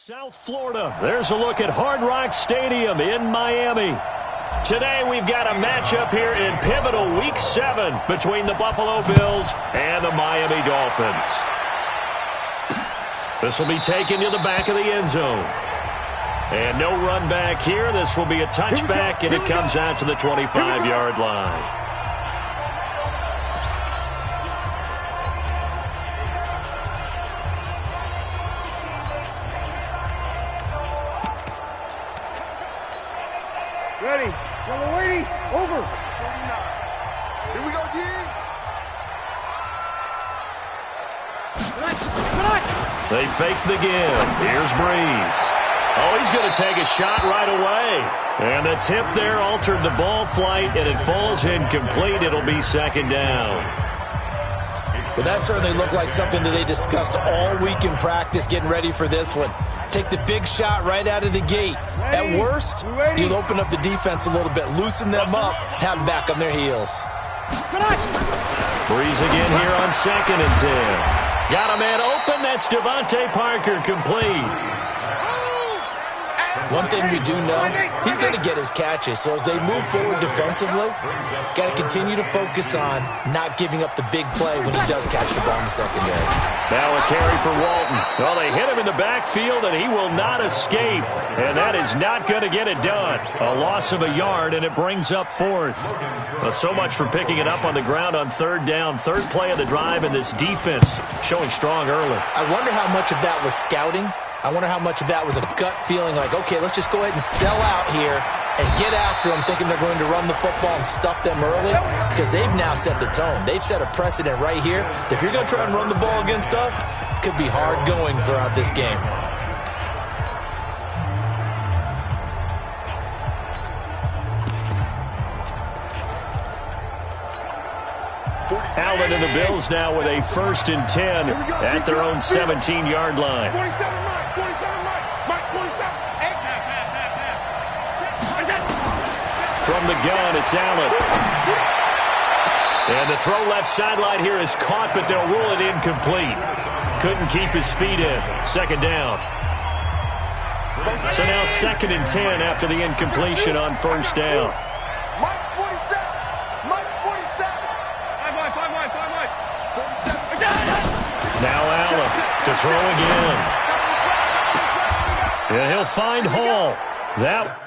South Florida. There's a look at Hard Rock Stadium in Miami. Today we've got a matchup here in pivotal Week 7 between the Buffalo Bills and the Miami Dolphins. This will be taken to the back of the end zone. And no run back here. This will be a touchback, and it comes out to the 25-yard line. Ready. Yellow lady. Over. 49. Here we go, G. They fake the give. Here's Breeze. Oh, he's going to take a shot right away. And the tip there altered the ball flight, and it falls incomplete. It'll be second down. Well, that certainly looked like something that they discussed all week in practice getting ready for this one. Take the big shot right out of the gate. At worst, you'll open up the defense a little bit, loosen them up, have them back on their heels. Breeze again here on 2nd and 10. Got a man open. That's Devontae Parker, complete. One thing we do know, he's going to get his catches. So as they move forward defensively, got to continue to focus on not giving up the big play when he does catch the ball in the secondary. Now a carry for Walton. Well, they hit him in the backfield, and he will not escape. And that is not going to get it done. A loss of a yard, and it brings up 4th. Well, so much for picking it up on the ground on 3rd down. 3rd play of the drive, and this defense showing strong early. I wonder how much of that was scouting. I wonder how much of that was a gut feeling like, okay, let's just go ahead and sell out here and get after them, thinking they're going to run the football and stuff them early, because they've now set the tone. They've set a precedent right here. If you're going to try and run the ball against us, it could be hard going throughout this game. Allen and the Bills now with a 1st and 10 at their own 17-yard line. 47, Mike, 47. From the gun, it's Allen. And the throw left sideline here is caught, but they'll rule it incomplete. Couldn't keep his feet in. 2nd down. So now 2nd and 10 after the incompletion on 1st down. Mike's 47. Mike's 47. Now Allen to throw again. And he'll find Hall. That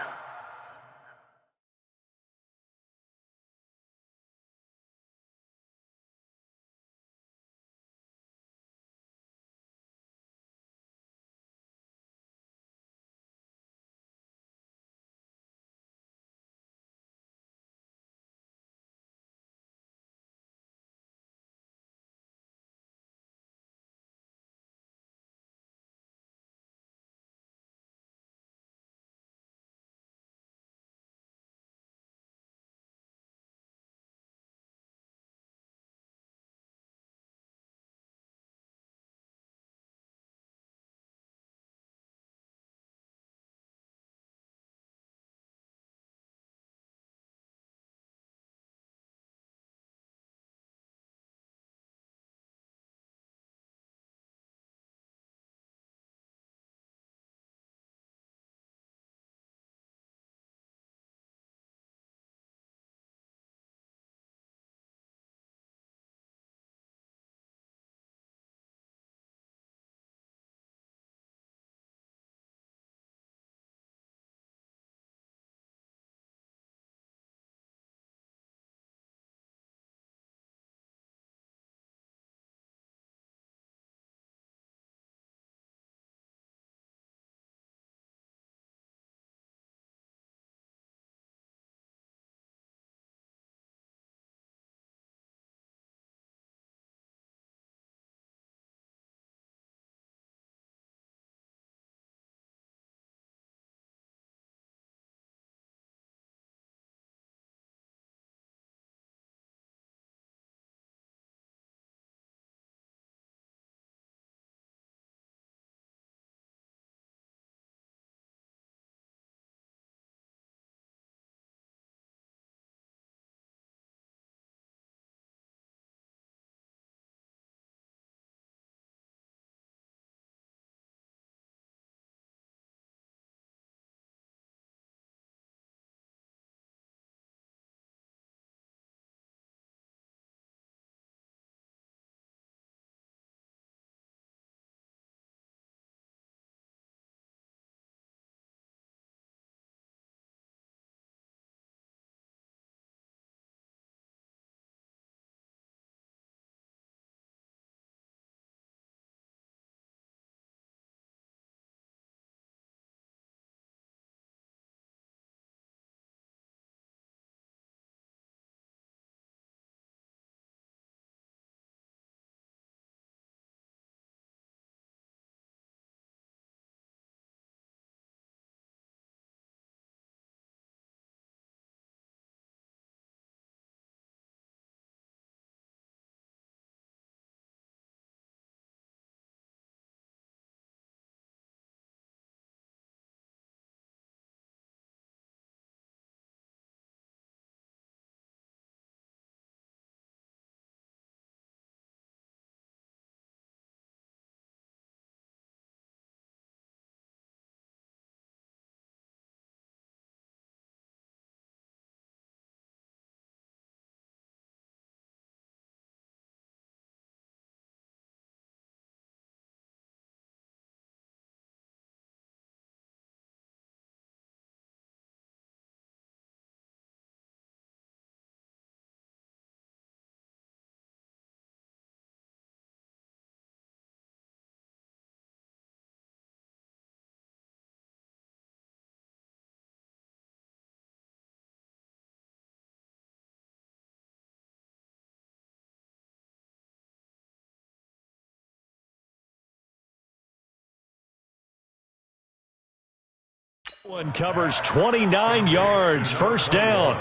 One covers 29 yards, first down.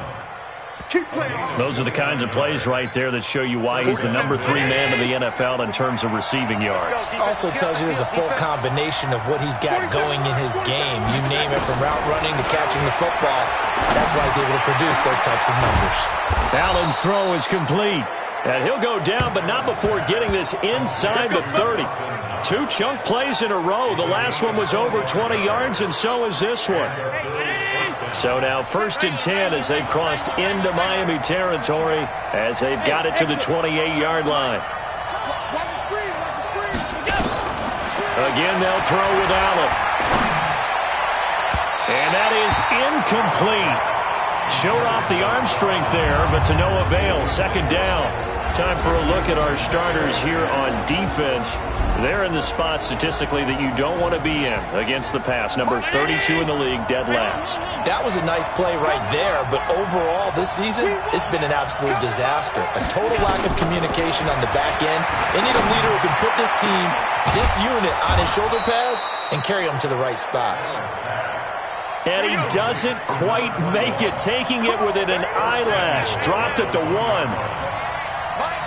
Those are the kinds of plays right there that show you why he's the number 3 man in the NFL in terms of receiving yards. Also tells you there's a full combination of what he's got going in his game. You name it, from route running to catching the football. That's why he's able to produce those types of numbers. Allen's throw is complete. And he'll go down, but not before getting this inside the 30. 2 chunk plays in a row. The last one was over 20 yards, and so is this one. So now 1st and 10 as they've crossed into Miami territory as they've got it to the 28-yard line. Again, they'll throw with Allen. And that is incomplete. Showed off the arm strength there, but to no avail. 2nd down. Time for a look at our starters here on defense. They're in the spot statistically that you don't want to be in against the pass. Number 32 in the league, dead last. That was a nice play right there, but overall this season, it's been an absolute disaster. A total lack of communication on the back end. They need a leader who can put this team, this unit, on his shoulder pads and carry them to the right spots. And he doesn't quite make it, taking it within an eyelash. Dropped at the 1.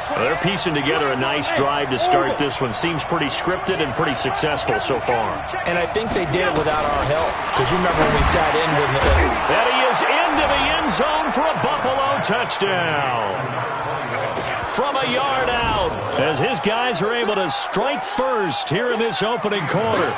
Well, they're piecing together a nice drive to start this one. Seems pretty scripted and pretty successful so far. And I think they did it without our help. Because you remember when we sat in with the... And he is into the end zone for a Buffalo touchdown. From a yard out, as his guys are able to strike first here in this opening quarter.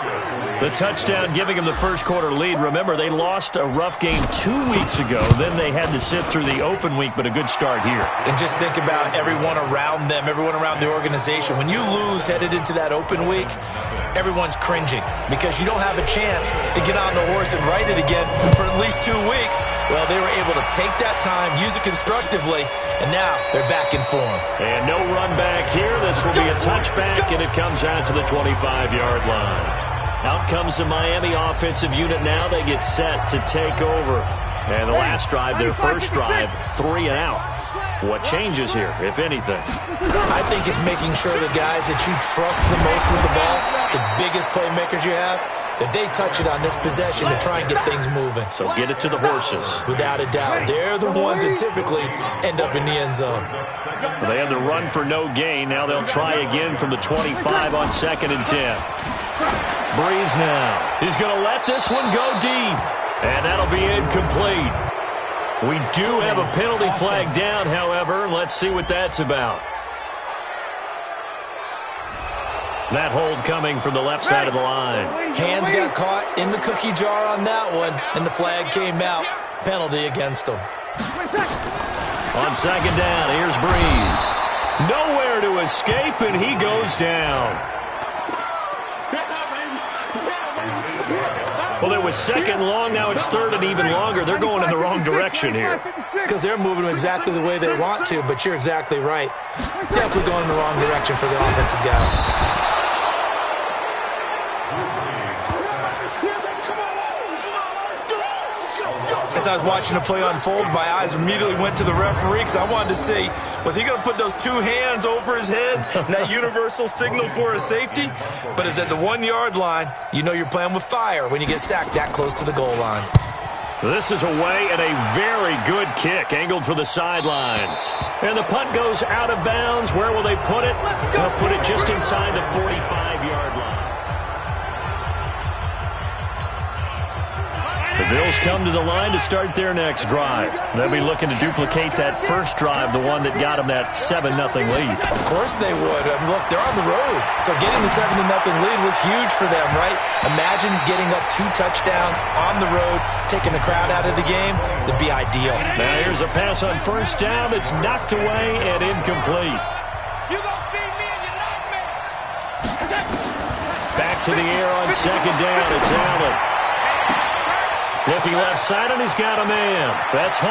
The touchdown giving him the first quarter lead. Remember, they lost a rough game 2 weeks ago. Then they had to sit through the open week, but a good start here. And just think about everyone around them, everyone around the organization. When you lose headed into that open week, everyone's cringing because you don't have a chance to get on the horse and ride it again for at least 2 weeks. Well, they were able to take that time, use it constructively, and now they're back in form. And no run back here. This will be a touchback, and it comes out to the 25-yard line. Out comes the Miami offensive unit now. They get set to take over. And the last drive, their first drive, 3 and out. What changes here, if anything? I think it's making sure the guys that you trust the most with the ball, the biggest playmakers you have, that they touch it on this possession to try and get things moving. So get it to the horses. Without a doubt. They're the ones that typically end up in the end zone. Well, they had the run for no gain. Now they'll try again from the 25 on 2nd and 10. Breeze now. He's going to let this one go deep. And that'll be incomplete. We do have a penalty flag down, however. Let's see what that's about. That hold coming from the left side of the line. Hands got caught in the cookie jar on that one, and the flag came out. Penalty against them. On 2nd down, here's Breeze. Nowhere to escape, and he goes down. Well, it was 2nd long. Now it's 3rd and even longer. They're going in the wrong direction here. Because they're moving exactly the way they want to, but you're exactly right. Definitely going in the wrong direction for the offensive guys. As I was watching the play unfold, my eyes immediately went to the referee because I wanted to see, was he going to put those 2 hands over his head and that universal signal for a safety? But it's at the 1-yard line. You know you're playing with fire when you get sacked that close to the goal line. This is away and a very good kick, angled for the sidelines. And the punt goes out of bounds. Where will they put it? They'll put it just inside the 45-yard line. The Bills come to the line to start their next drive. They'll be looking to duplicate that first drive, the one that got them that 7-0 lead. Of course they would. I mean, look, they're on the road. So getting the 7-0 lead was huge for them, right? Imagine getting up 2 touchdowns on the road, taking the crowd out of the game. That'd be ideal. Now here's a pass on 1st down. It's knocked away and incomplete. Back to the air on 2nd down. It's Allen. Looking left side, and he's got a man. That's Hall.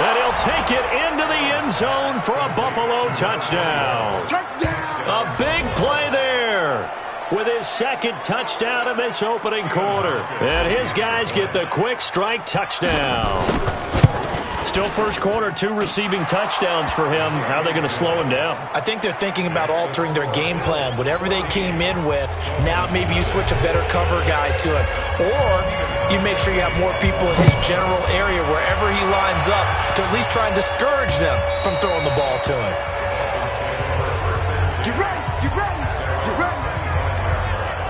And he'll take it into the end zone for a Buffalo touchdown. A big play there with his 2nd touchdown in this opening quarter. And his guys get the quick strike touchdown. Still first quarter, 2 receiving touchdowns for him. How are they going to slow him down? I think they're thinking about altering their game plan. Whatever they came in with, now maybe you switch a better cover guy to it. Or you make sure you have more people in his general area wherever he lines up to at least try and discourage them from throwing the ball to him. Get ready, get ready, get ready.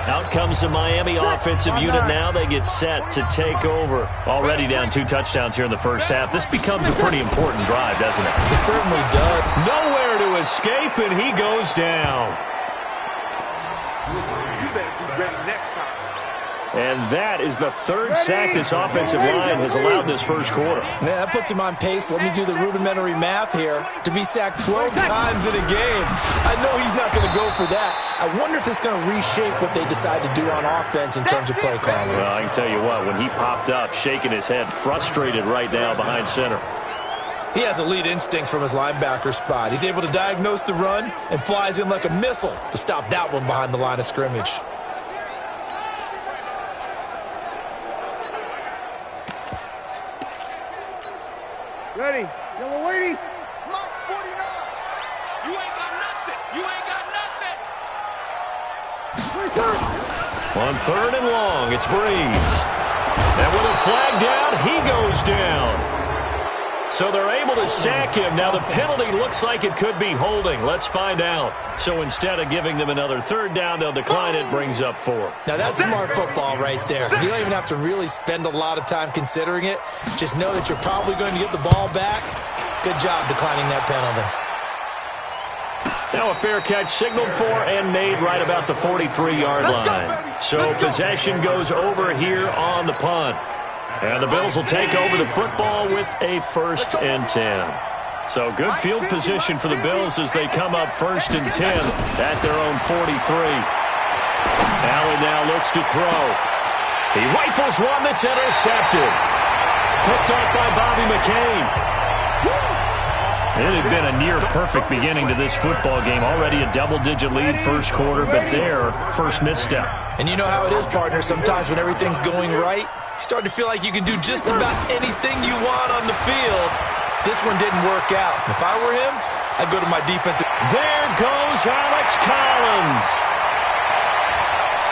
Out comes the Miami offensive unit now. They get set to take over. Already down 2 touchdowns here in the first half. This becomes a pretty important drive, doesn't it? It certainly does. Nowhere to escape, and he goes down. You better be ready next time. And that is the 3rd sack this offensive line has allowed this first quarter. Yeah, that puts him on pace. Let me do the rudimentary math here. To be sacked 12 times in a game. I know he's not going to go for that. I wonder if it's going to reshape what they decide to do on offense in terms of play calling. Well, I can tell you what, when he popped up, shaking his head, frustrated right now behind center. He has elite instincts from his linebacker spot. He's able to diagnose the run and flies in like a missile to stop that one behind the line of scrimmage. Ready. Yellow lady. Mark 49. You ain't got nothing. You ain't got nothing. On 3rd and long, it's Breeze. And with a flag down, he goes down. So they're able to sack him. Now the penalty looks like it could be holding. Let's find out. So instead of giving them another 3rd down, they'll decline it, brings up 4. Now that's smart football right there. You don't even have to really spend a lot of time considering it. Just know that you're probably going to get the ball back. Good job declining that penalty. Now a fair catch signaled for and made right about the 43-yard line. So possession goes over here on the punt. And the Bills will take over the football with a 1st and 10. So good field position for the Bills as they come up 1st and 10 at their own 43. Allen now looks to throw. He rifles one that's intercepted. Picked up by Bobby McCain. It had been a near-perfect beginning to this football game. Already a double-digit lead first quarter, but their first misstep. And you know how it is, partner. Sometimes when everything's going right, you start to feel like you can do just about anything you want on the field. This one didn't work out. If I were him, I'd go to my defensive. There goes Alex Collins.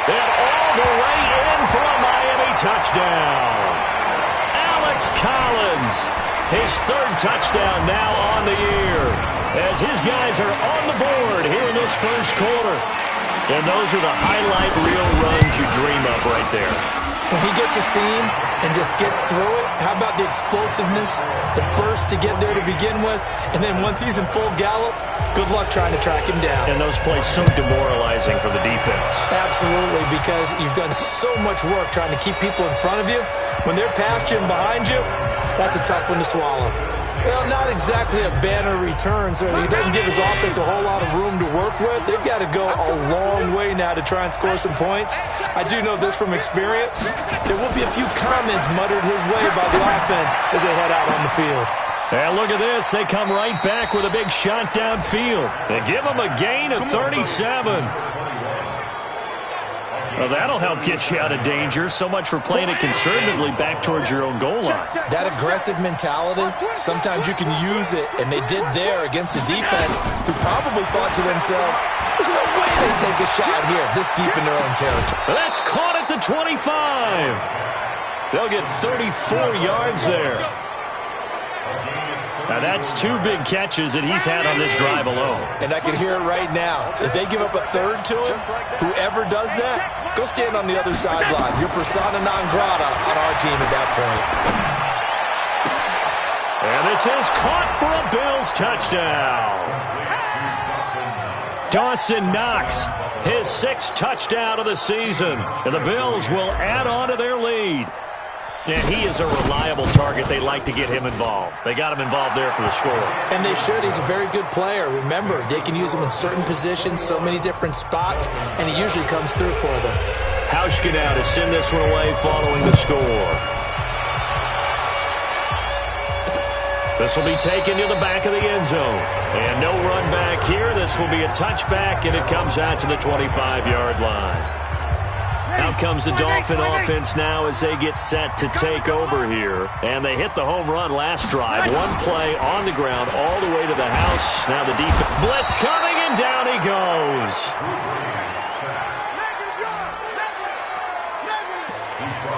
And all the way in for a Miami touchdown. Alex Collins, his 3rd touchdown now on the year, as his guys are on the board here in this first quarter. And those are the highlight reel runs you dream of right there. When he gets a seam and just gets through it, how about the explosiveness, the burst to get there to begin with, and then once he's in full gallop, good luck trying to track him down. And those plays so demoralizing for the defense. Absolutely, because you've done so much work trying to keep people in front of you. When they're past you and behind you, that's a tough one to swallow. Well, not exactly a banner return, so he doesn't give his offense a whole lot of room to work with. They've got to go a long way now to try and score some points. I do know this from experience. There will be a few comments muttered his way by the offense as they head out on the field. And look at this. They come right back with a big shot downfield. They give them a gain of 37. Well, that'll help get you out of danger. So much for playing it conservatively back towards your own goal line. That aggressive mentality, sometimes you can use it, and they did there against a defense who probably thought to themselves, there's no way they take a shot here this deep in their own territory. That's caught at the 25. They'll get 34 yards there. Now, that's 2 big catches that he's had on this drive alone. And I can hear it right now. If they give up a 3rd to him, whoever does that, go stand on the other sideline. You're persona non grata on our team at that point. And this is caught for a Bills touchdown. Dawson Knox, his 6th touchdown of the season. And the Bills will add on to their lead. And he is a reliable target. They like to get him involved. They got him involved there for the score. And they should. He's a very good player. Remember, they can use him in certain positions, so many different spots, and he usually comes through for them. Hauschka now to send this one away following the score. This will be taken to the back of the end zone. And no run back here. This will be a touchback, and it comes out to the 25-yard line. Out comes the Dolphin offense now as they get set to take over here. And they hit the home run last drive. One play on the ground all the way to the house. Now the defense. Blitz coming, and down he goes.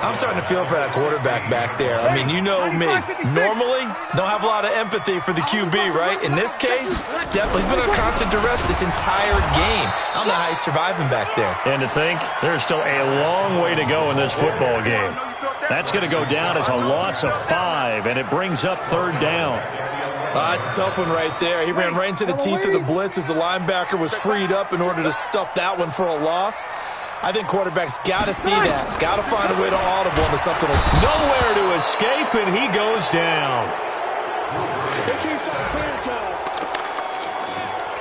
I'm starting to feel for that quarterback back there. I mean, you know me. Normally, don't have a lot of empathy for the QB, right? In this case, definitely. He's been under constant duress this entire game. I don't know how he's surviving back there. And to think, there's still a long way to go in this football game. That's going to go down as a loss of 5, and it brings up 3rd down. It's a tough one right there. He ran right into the teeth of the blitz as the linebacker was freed up in order to stuff that one for a loss. I think quarterbacks got to see that. Got to find a way to audible into something. Nowhere to escape, and he goes down.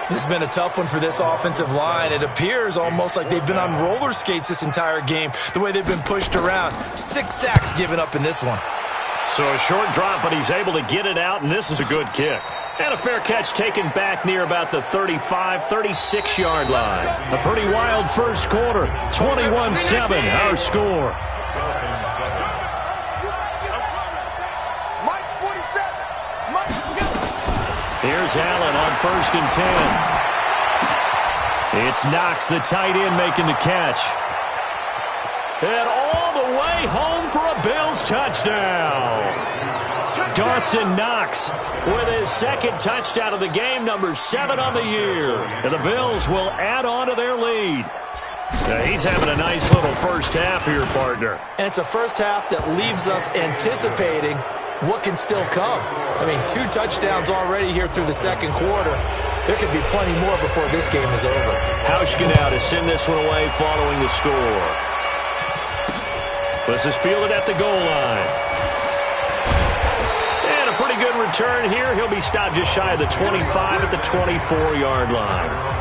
This has been a tough one for this offensive line. It appears almost like they've been on roller skates this entire game, the way they've been pushed around. 6 sacks given up in this one. So a short drop, but he's able to get it out, and this is a good kick. And a fair catch taken back near about the 35, 36-yard line. A pretty wild first quarter. 21-7, our score. Here's Allen on 1st and 10. It's Knox, the tight end, making the catch. And all the way home for a Bills touchdown. Dawson Knox with his 2nd touchdown of the game, number 7 on the year. And the Bills will add on to their lead. He's having a nice little first half here, partner. And it's a first half that leaves us anticipating what can still come. I mean, 2 touchdowns already here through the 2nd quarter. There could be plenty more before this game is over. Hauschka now to send this one away following the score. This is fielded at the goal line. And a pretty good return here. He'll be stopped just shy of the 25 at the 24-yard line.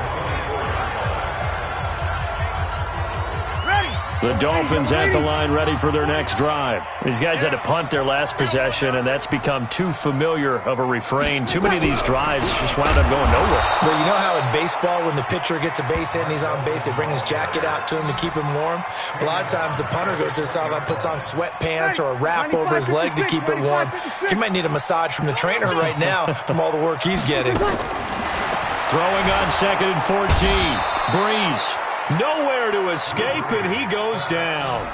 The Dolphins at the line ready for their next drive. These guys had to punt their last possession, and that's become too familiar of a refrain. Too many of these drives just wound up going nowhere. Well, you know how in baseball when the pitcher gets a base hit and he's on base, they bring his jacket out to him to keep him warm? A lot of times the punter goes to the sideline, puts on sweatpants or a wrap over his leg to keep it warm. He might need a massage from the trainer right now from all the work he's getting. Throwing on 2nd and 14. Breeze. Nowhere to escape, and he goes down.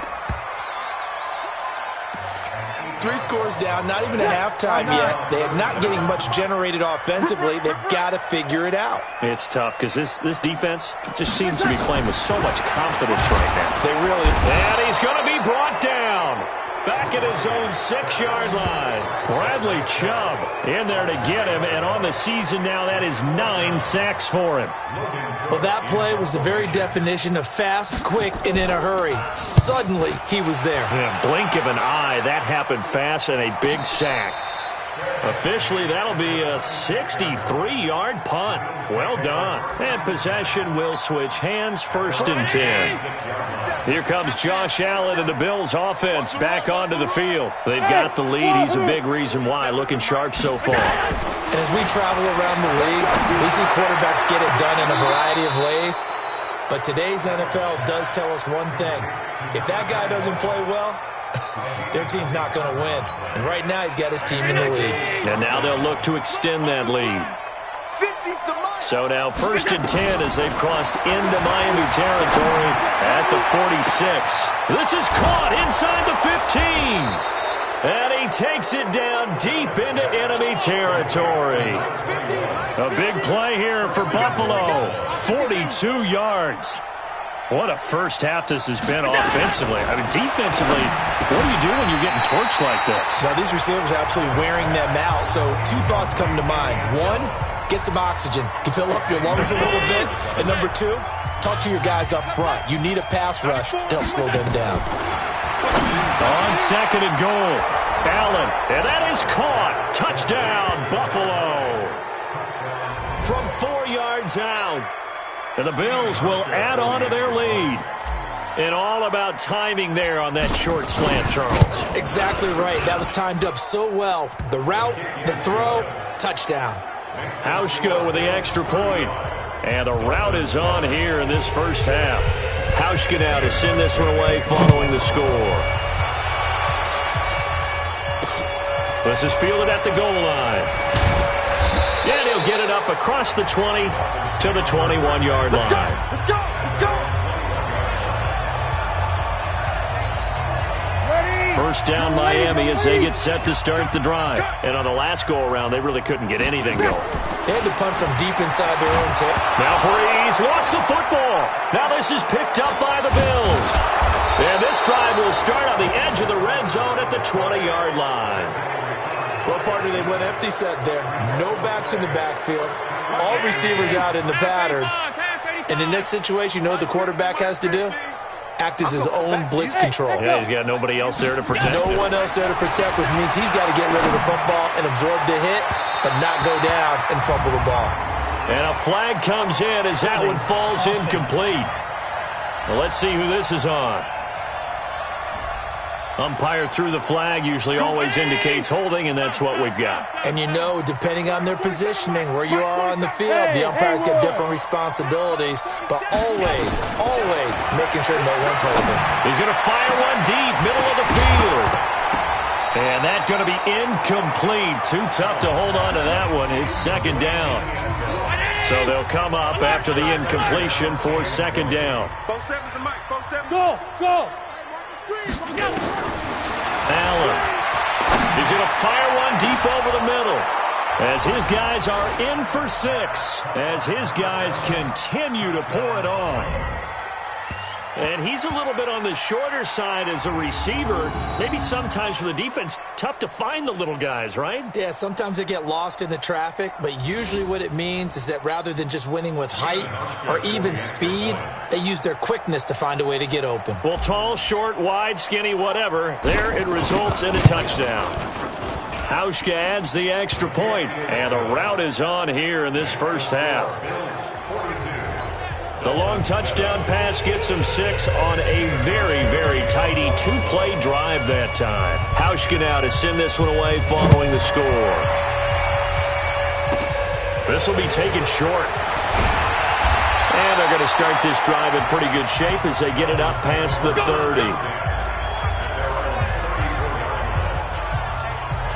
3 scores down, not even a halftime yet. They are not getting much generated offensively. They've got to figure it out. It's tough because this defense just seems to be playing with so much confidence right now. They really... And he's going to be brought down. Back at his own 6-yard line. Bradley Chubb in there to get him, and on the season now, that is 9 sacks for him. Well, that play was the very definition of fast, quick, and in a hurry. Suddenly, he was there. Yeah, blink of an eye, that happened fast, and a big sack. Officially, that'll be a 63-yard punt. Well done. And possession will switch hands, 1st and 10. Here comes Josh Allen and the Bills offense back onto the field. They've got the lead. He's a big reason why. Looking sharp so far. And as we travel around the league, we see quarterbacks get it done in a variety of ways. But today's NFL does tell us one thing. If that guy doesn't play well, their team's not going to win. And right now, he's got his team in the lead. And now they'll look to extend that lead. So now 1st and 10 as they've crossed into Miami territory at the 46. This is caught inside the 15. And he takes it down deep into enemy territory. A big play here for Buffalo. 42 yards. What a first half this has been offensively. I mean, defensively, what do you do when you're getting torched like this? Well, these receivers are absolutely wearing them out. So 2 thoughts come to mind. 1, get some oxygen. You can fill up your lungs a little bit. And number 2, talk to your guys up front. You need a pass rush to help slow them down. On 2nd and goal, Allen, and that is caught. Touchdown, Buffalo. From 4 yards out. And the Bills will add on to their lead. And all about timing there on that short slant, Charles. Exactly right. That was timed up so well. The route, the throw, touchdown. Hauschka with the extra point. And the route is on here in this first half. Hauschka now to send this one away following the score. This is fielded at the goal line. And he'll get it up across the 20 to the 21-yard line. Let's go! Let's go! Ready? First down Miami as they get set to start the drive. And on the last go-around, they really couldn't get anything going. They had to punt from deep inside their own territory. Now Breeze lost the football. Now this is picked up by the Bills. And this drive will start on the edge of the red zone at the 20-yard line. Well, partner, they went empty set there. No backs in the backfield. All receivers out in the pattern. And in this situation, you know what the quarterback has to do? Act as his own blitz control. Yeah, he's got nobody else there to protect him. No one else there to protect, which means he's got to get rid of the football and absorb the hit, but not go down and fumble the ball. And a flag comes in as that one falls incomplete. Well, let's see who this is on. Umpire threw the flag, usually always indicates holding, and that's what we've got. And you know, depending on their positioning, where you are on the field, the umpires get different responsibilities, but always making sure no one's holding. He's going to fire one deep, middle of the field. And that's going to be incomplete. Too tough to hold on to that one. It's second down. So they'll come up after the incompletion for second down. Go! Go! Allen. He's going to fire one deep over the middle as his guys are in for 6, as his guys continue to pour it on. And he's a little bit on the shorter side as a receiver. Maybe sometimes for the defense, tough to find the little guys, right? Yeah, sometimes they get lost in the traffic, but usually what it means is that rather than just winning with height or even speed, they use their quickness to find a way to get open. Well, tall, short, wide, skinny, whatever, there it results in a touchdown. Hauschka adds the extra point, and the route is on here in this first half. The long touchdown pass gets him 6 on a very tidy 2-play drive that time. Hauschka now to send this one away following the score. This will be taken short. And they're going to start this drive in pretty good shape as they get it up past the 30.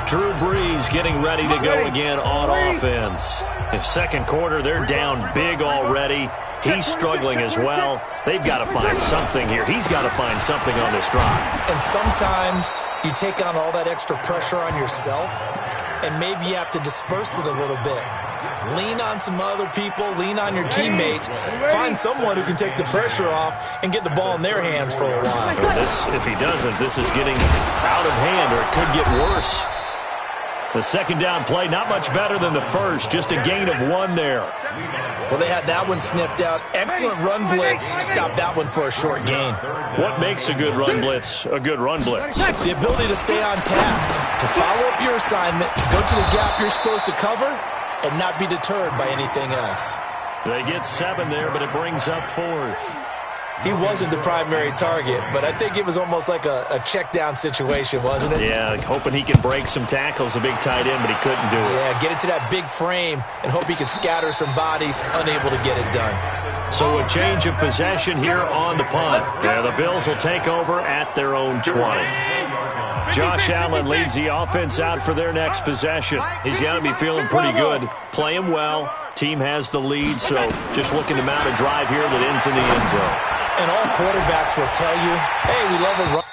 Drew Brees getting ready to go again on offense. In second quarter, they're down big already. He's struggling as well. They've got to find something here. He's got to find something on this drive. And sometimes you take on all that extra pressure on yourself, and maybe you have to disperse it a little bit. Lean on some other people. Lean on your teammates. Find someone who can take the pressure off and get the ball in their hands for a while. If he doesn't, this is getting out of hand, or it could get worse. The second down play, not much better than the first. Just a gain of 1 there. Well, they had that one sniffed out. Excellent run blitz. Stopped that one for a short gain. What makes a good run blitz a good run blitz? The ability to stay on task, to follow up your assignment, go to the gap you're supposed to cover, and not be deterred by anything else. They get 7 there, but it brings up 4th. He wasn't the primary target, but I think it was almost like a check-down situation, wasn't it? Yeah, hoping he can break some tackles, a big tight end, but he couldn't do it. Yeah, get it to that big frame and hope he can scatter some bodies, unable to get it done. So a change of possession here on the punt. Yeah, the Bills will take over at their own 20. Josh Allen leads the offense out for their next possession. He's got to be feeling pretty good, playing well. Team has the lead, so just looking to mount a drive here that ends in the end zone. And all quarterbacks will tell you, hey, we love a run.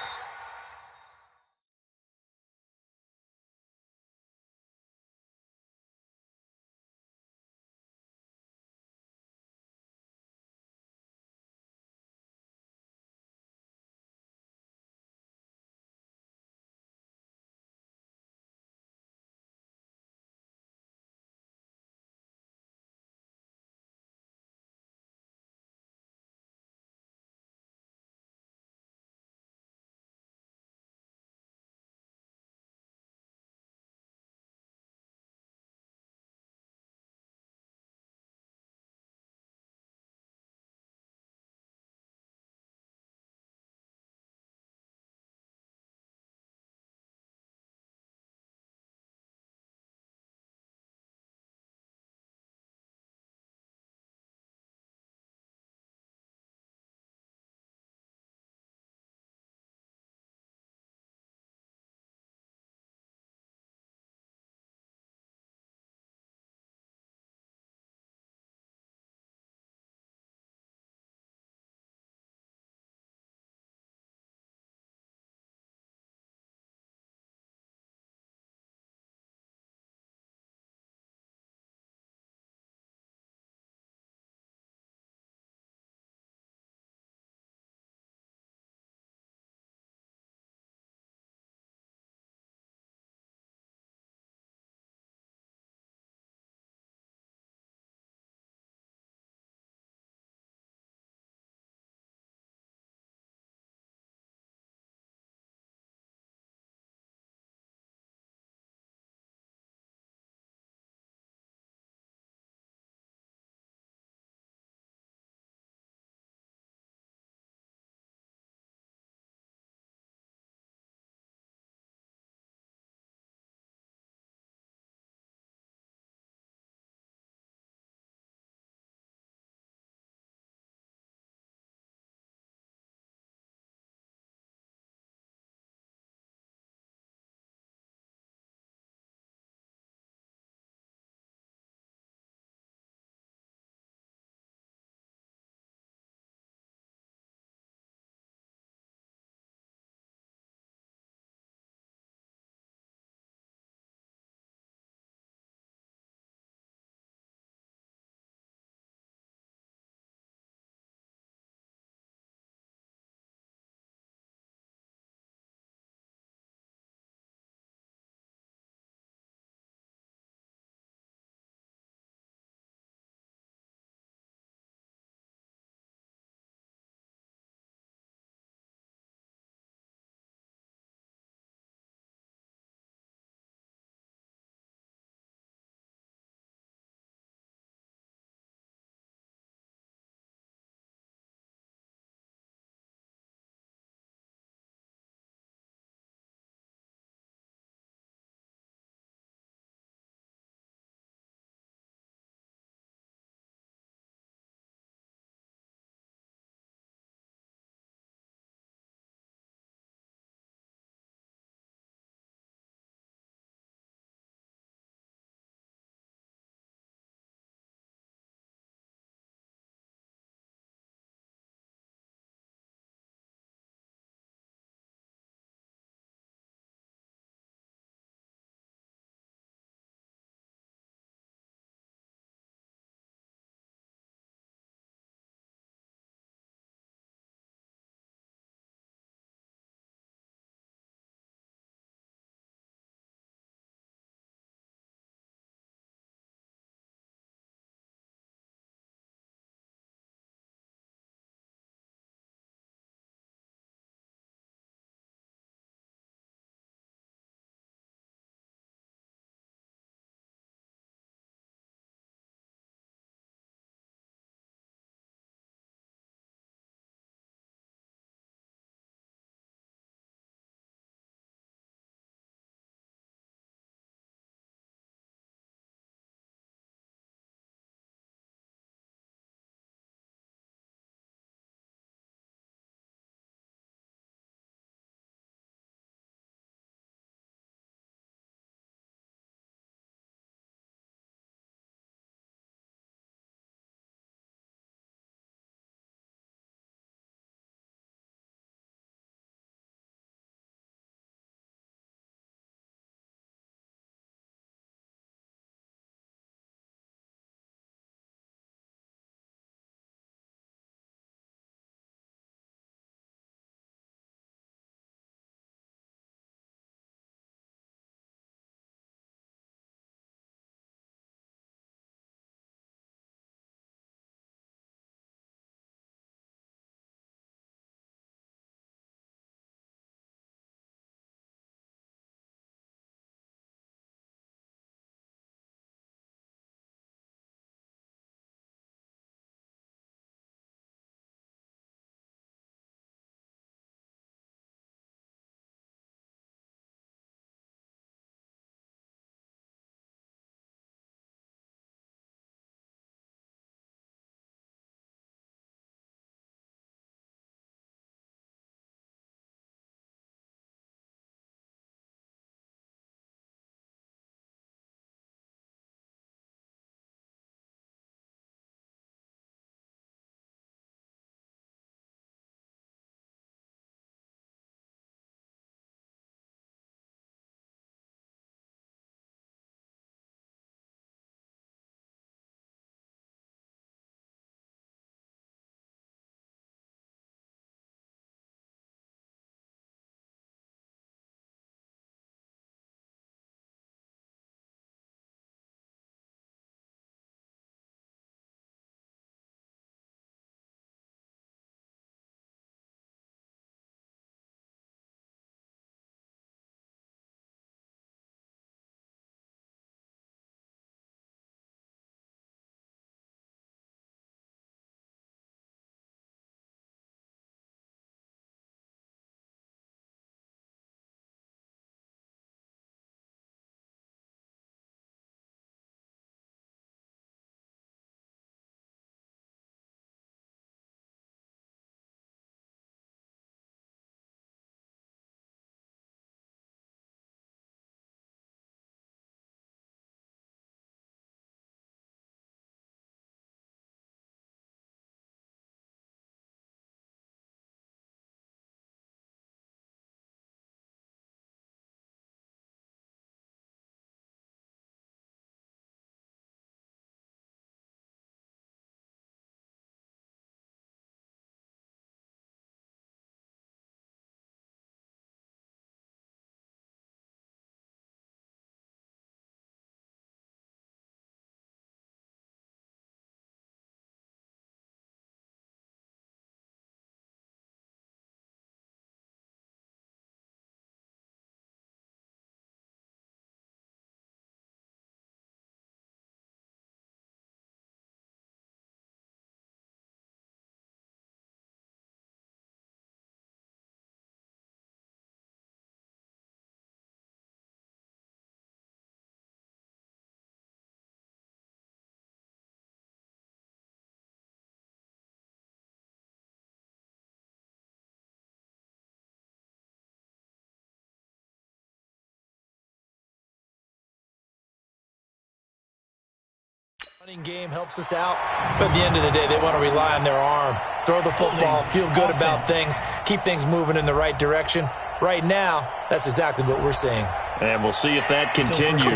Running game helps us out, but at the end of the day, they want to rely on their arm. Throw the football, feel good about things, keep things moving in the right direction. Right now, that's exactly what we're seeing. And we'll see if that continues.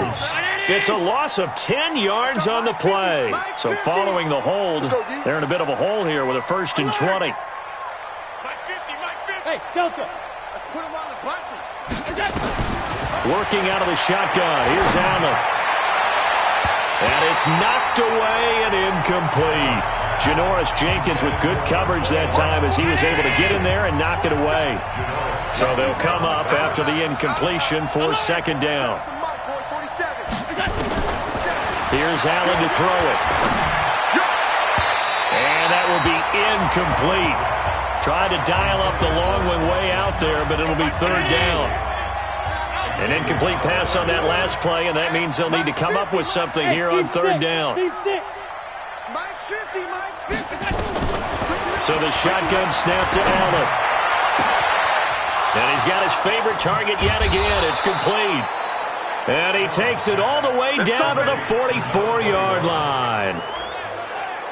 It's a loss of 10 yards on the play. So following the hold, they're in a bit of a hole here with a 1st and 20. Hey, Delta. Let's put him on the buses. Working out of the shotgun. Here's Allen. And it's knocked away and incomplete. Janoris Jenkins with good coverage that time as he was able to get in there and knock it away. So they'll come up after the incompletion for 2nd down. Here's Allen to throw it. And that will be incomplete. Tried to dial up the long one way out there, but it'll be 3rd down. An incomplete pass on that last play, and that means they'll need to come up with something here on 3rd down. Mike's 50, Mike's 50. So the shotgun snap to Allen. And he's got his favorite target yet again. It's complete. And he takes it all the way down to the 44-yard line.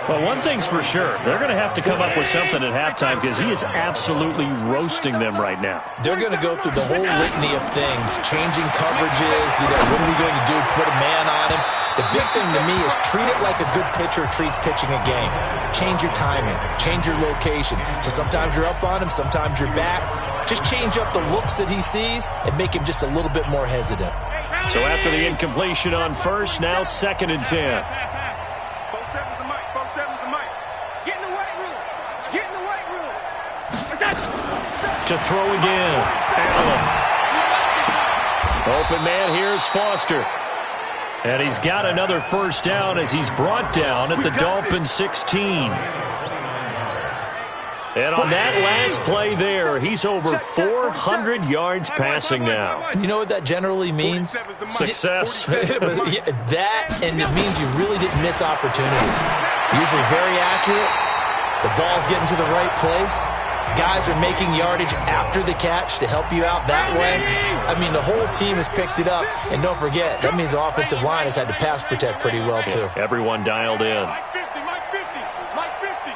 Well, one thing's for sure. They're going to have to come up with something at halftime because he is absolutely roasting them right now. They're going to go through the whole litany of things, changing coverages, what are we going to do, put a man on him. The big thing to me is treat it like a good pitcher treats pitching a game. Change your timing, change your location. So sometimes you're up on him, sometimes you're back. Just change up the looks that he sees and make him just a little bit more hesitant. So after the incompletion on 1st, now 2nd and 10. To throw again. Allen. Open man, here's Foster. And he's got another 1st down as he's brought down at the Dolphins 16. And on that last play there, he's over 400 yards passing now. You know what that generally means? Success. That, and it means you really didn't miss opportunities. Usually very accurate. The ball's getting to the right place. Guys are making yardage after the catch to help you out that way. I mean, the whole team has picked it up. And don't forget, that means the offensive line has had to pass protect pretty well, too. Yeah, everyone dialed in. Mike 50, Mike 50, Mike 50.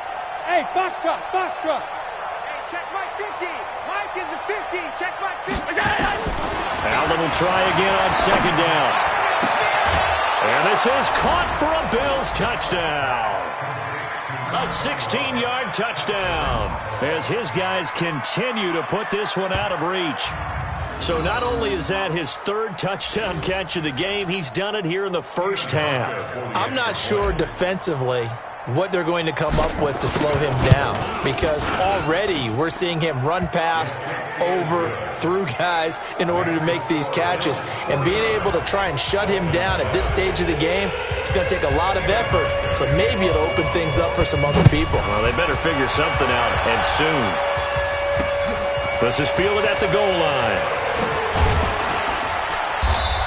Hey, box truck, box truck. Hey, check Mike 50. Mike is a 50. Check Mike 50. Allen will try again on 2nd down. And this is caught for a Bills touchdown. A 16-yard touchdown as his guys continue to put this one out of reach. So not only is that his 3rd touchdown catch of the game, he's done it here in the 1st half. I'm not sure defensively what they're going to come up with to slow him down, because already we're seeing him run past, over, through guys in order to make these catches. And being able to try and shut him down at this stage of the game, it's going to take a lot of effort. So maybe it'll open things up for some other people. Well, they better figure something out, and soon. This is fielded at the goal line.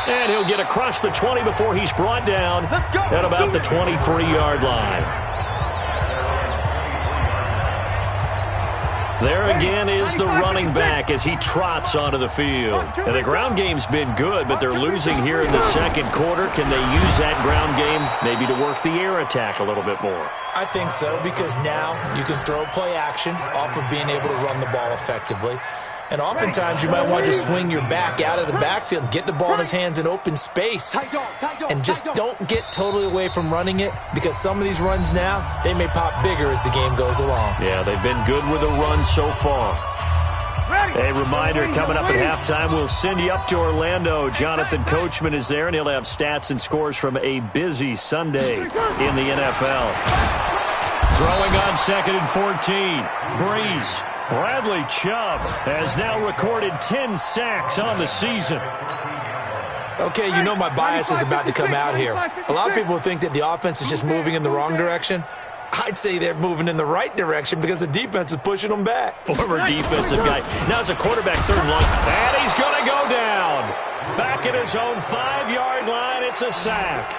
And he'll get across the 20 before he's brought down at about the 23-yard line. There again is the running back as he trots onto the field. And the ground game's been good, but they're losing here in the 2nd quarter. Can they use that ground game maybe to work the air attack a little bit more? I think so, because now you can throw play action off of being able to run the ball effectively. And oftentimes you might want to just swing your back out of the backfield and get the ball in his hands in open space. And just don't get totally away from running it, because some of these runs now, they may pop bigger as the game goes along. Yeah, they've been good with the run so far. A reminder, coming up at halftime, we'll send you up to Orlando. Jonathan Coachman is there, and he'll have stats and scores from a busy Sunday in the NFL. Throwing on 2nd and 14. Breeze. Bradley Chubb has now recorded 10 sacks on the season. Okay, you know my bias is about to come out here. A lot of people think that the offense is just moving in the wrong direction. I'd say they're moving in the right direction because the defense is pushing them back. Former defensive guy. Now it's a quarterback 3rd and long. And he's going to go down. Back at his own 5-yard line, it's a sack.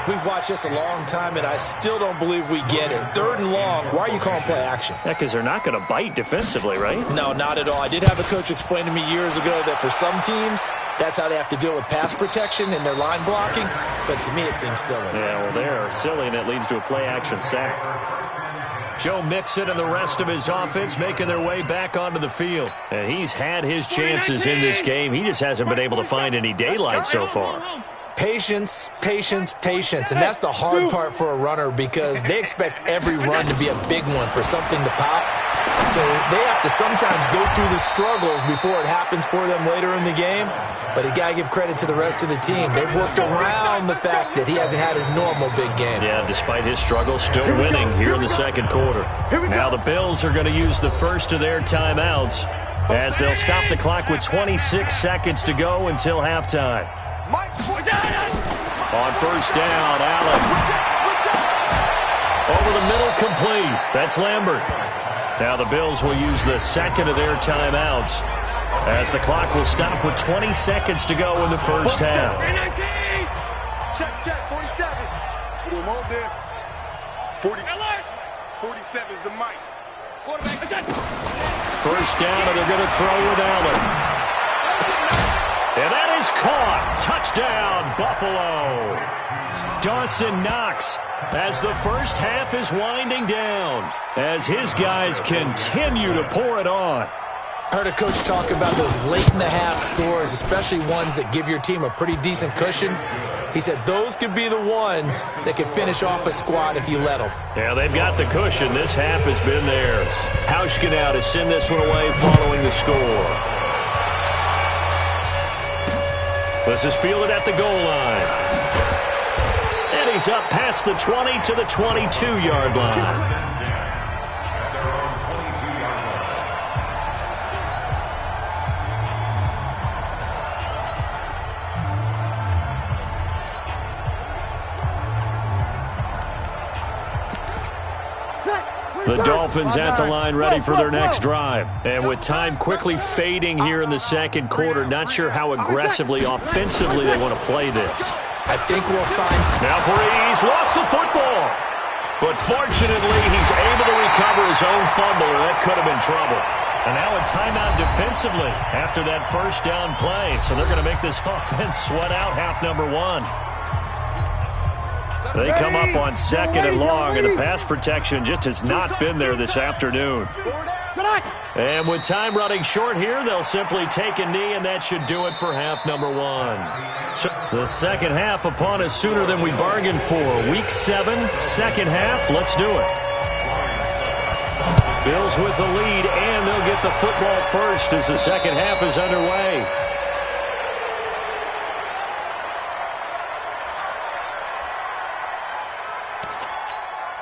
We've watched this a long time, and I still don't believe we get it. 3rd and long, why are you calling play action? Yeah, because they're not going to bite defensively, right? No, not at all. I did have a coach explain to me years ago that for some teams, that's how they have to deal with pass protection and their line blocking. But to me, it seems silly. Yeah, well, they're silly, and it leads to a play-action sack. Joe Mixon and the rest of his offense making their way back onto the field. And he's had his chances in this game. He just hasn't been able to find any daylight so far. Patience, patience, patience. And that's the hard part for a runner because they expect every run to be a big one for something to pop. So they have to sometimes go through the struggles before it happens for them later in the game. But you got to give credit to the rest of the team. They've worked around the fact that he hasn't had his normal big game. Yeah, despite his struggles, still winning here in the second quarter. Now the Bills are going to use the first of their timeouts as they'll stop the clock with 26 seconds to go until halftime. On first down, Allen. Over the middle, complete. That's Lambert. Now the Bills will use the second of their timeouts as the clock will stop with 20 seconds to go in the first half. Check, 47. We'll hold this. 47 is the mic. First down, and they're going to throw with Allen. And that is caught. Touchdown, Buffalo. Dawson Knox as the first half is winding down as his guys continue to pour it on. I heard a coach talk about those late-in-the-half scores, especially ones that give your team a pretty decent cushion. He said those could be the ones that could finish off a squad if you let them. Yeah, they've got the cushion. This half has been theirs. Hauschka now to send this one away following the score. This is fielded at the goal line. And he's up past the 20 to the 22-yard line. The Dolphins at the line ready for their next drive. And with time quickly fading here in the second quarter, not sure how aggressively, offensively they want to play this. I think we'll find... Now Breeze lost the football. But fortunately, he's able to recover his own fumble, or that could have been trouble. And now a timeout defensively after that first down play. So they're going to make this offense sweat out half number one. They come up on second and long, and the pass protection just has not been there this afternoon. And with time running short here, they'll simply take a knee, and that should do it for half number one. So the second half upon us sooner than we bargained for. Week 7, second half. Let's do it. Bills with the lead, and they'll get the football first as the second half is underway.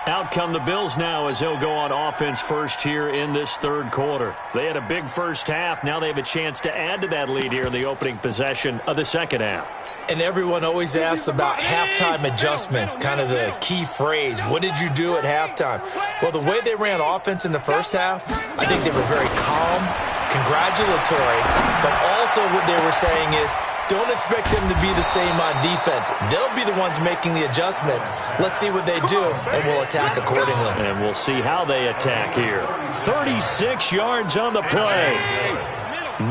Out come the Bills now as they'll go on offense first here in this third quarter. They had a big first half. Now they have a chance to add to that lead here in the opening possession of the second half. And everyone always asks about halftime adjustments, kind of the key phrase. What did you do at halftime? Well, the way they ran offense in the first half, I think they were very calm, congratulatory, but also what they were saying is, don't expect them to be the same on defense. They'll be the ones making the adjustments. Let's see what they do, and we'll attack accordingly. And we'll see how they attack here. 36 yards on the play.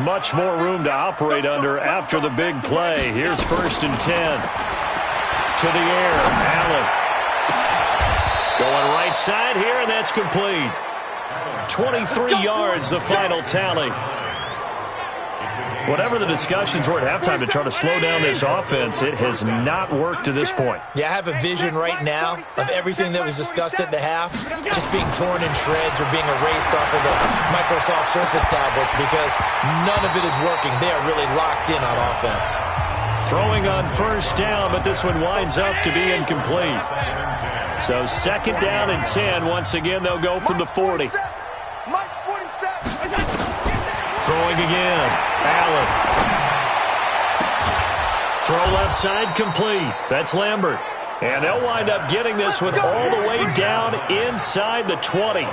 Much more room to operate under after the big play. Here's first and 10. To the air, Allen. Going right side here, and that's complete. 23 yards, the final tally. Whatever the discussions were at halftime to try to slow down this offense, it has not worked to this point. Yeah, I have a vision right now of everything that was discussed at the half just being torn in shreds or being erased off of the Microsoft Surface tablets because none of it is working. They are really locked in on offense. Throwing on first down, but this one winds up to be incomplete. So second down and 10. Once again, they'll go from the 40. Throwing again, Allen. Throw left side complete. That's Lambert. And they'll wind up getting this one all the way down inside the 20.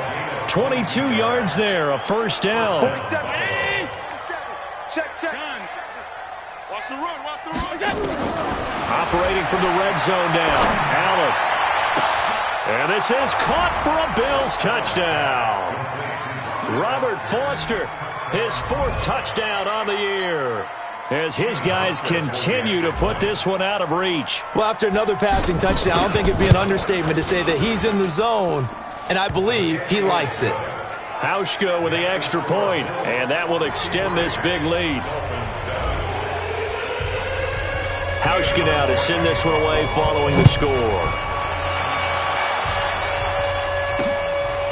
22 yards there, a first down. Check. Watch the run. Operating from the red zone now. Allen. And this is caught for a Bills touchdown. Robert Foster, his 4th touchdown on the year, as his guys continue to put this one out of reach. Well, after another passing touchdown, I don't think it'd be an understatement to say that he's in the zone, and I believe he likes it. Hauschka with the extra point, and that will extend this big lead. Hauschka now to send this one away following the score.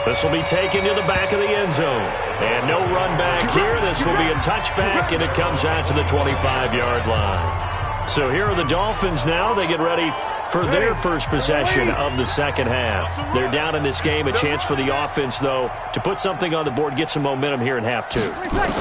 This will be taken to the back of the end zone. And no run back here. This will be a touchback, and it comes out to the 25-yard line. So here are the Dolphins now. They get ready for their first possession of the second half. They're down in this game. A chance for the offense, though, to put something on the board, get some momentum here in half 2.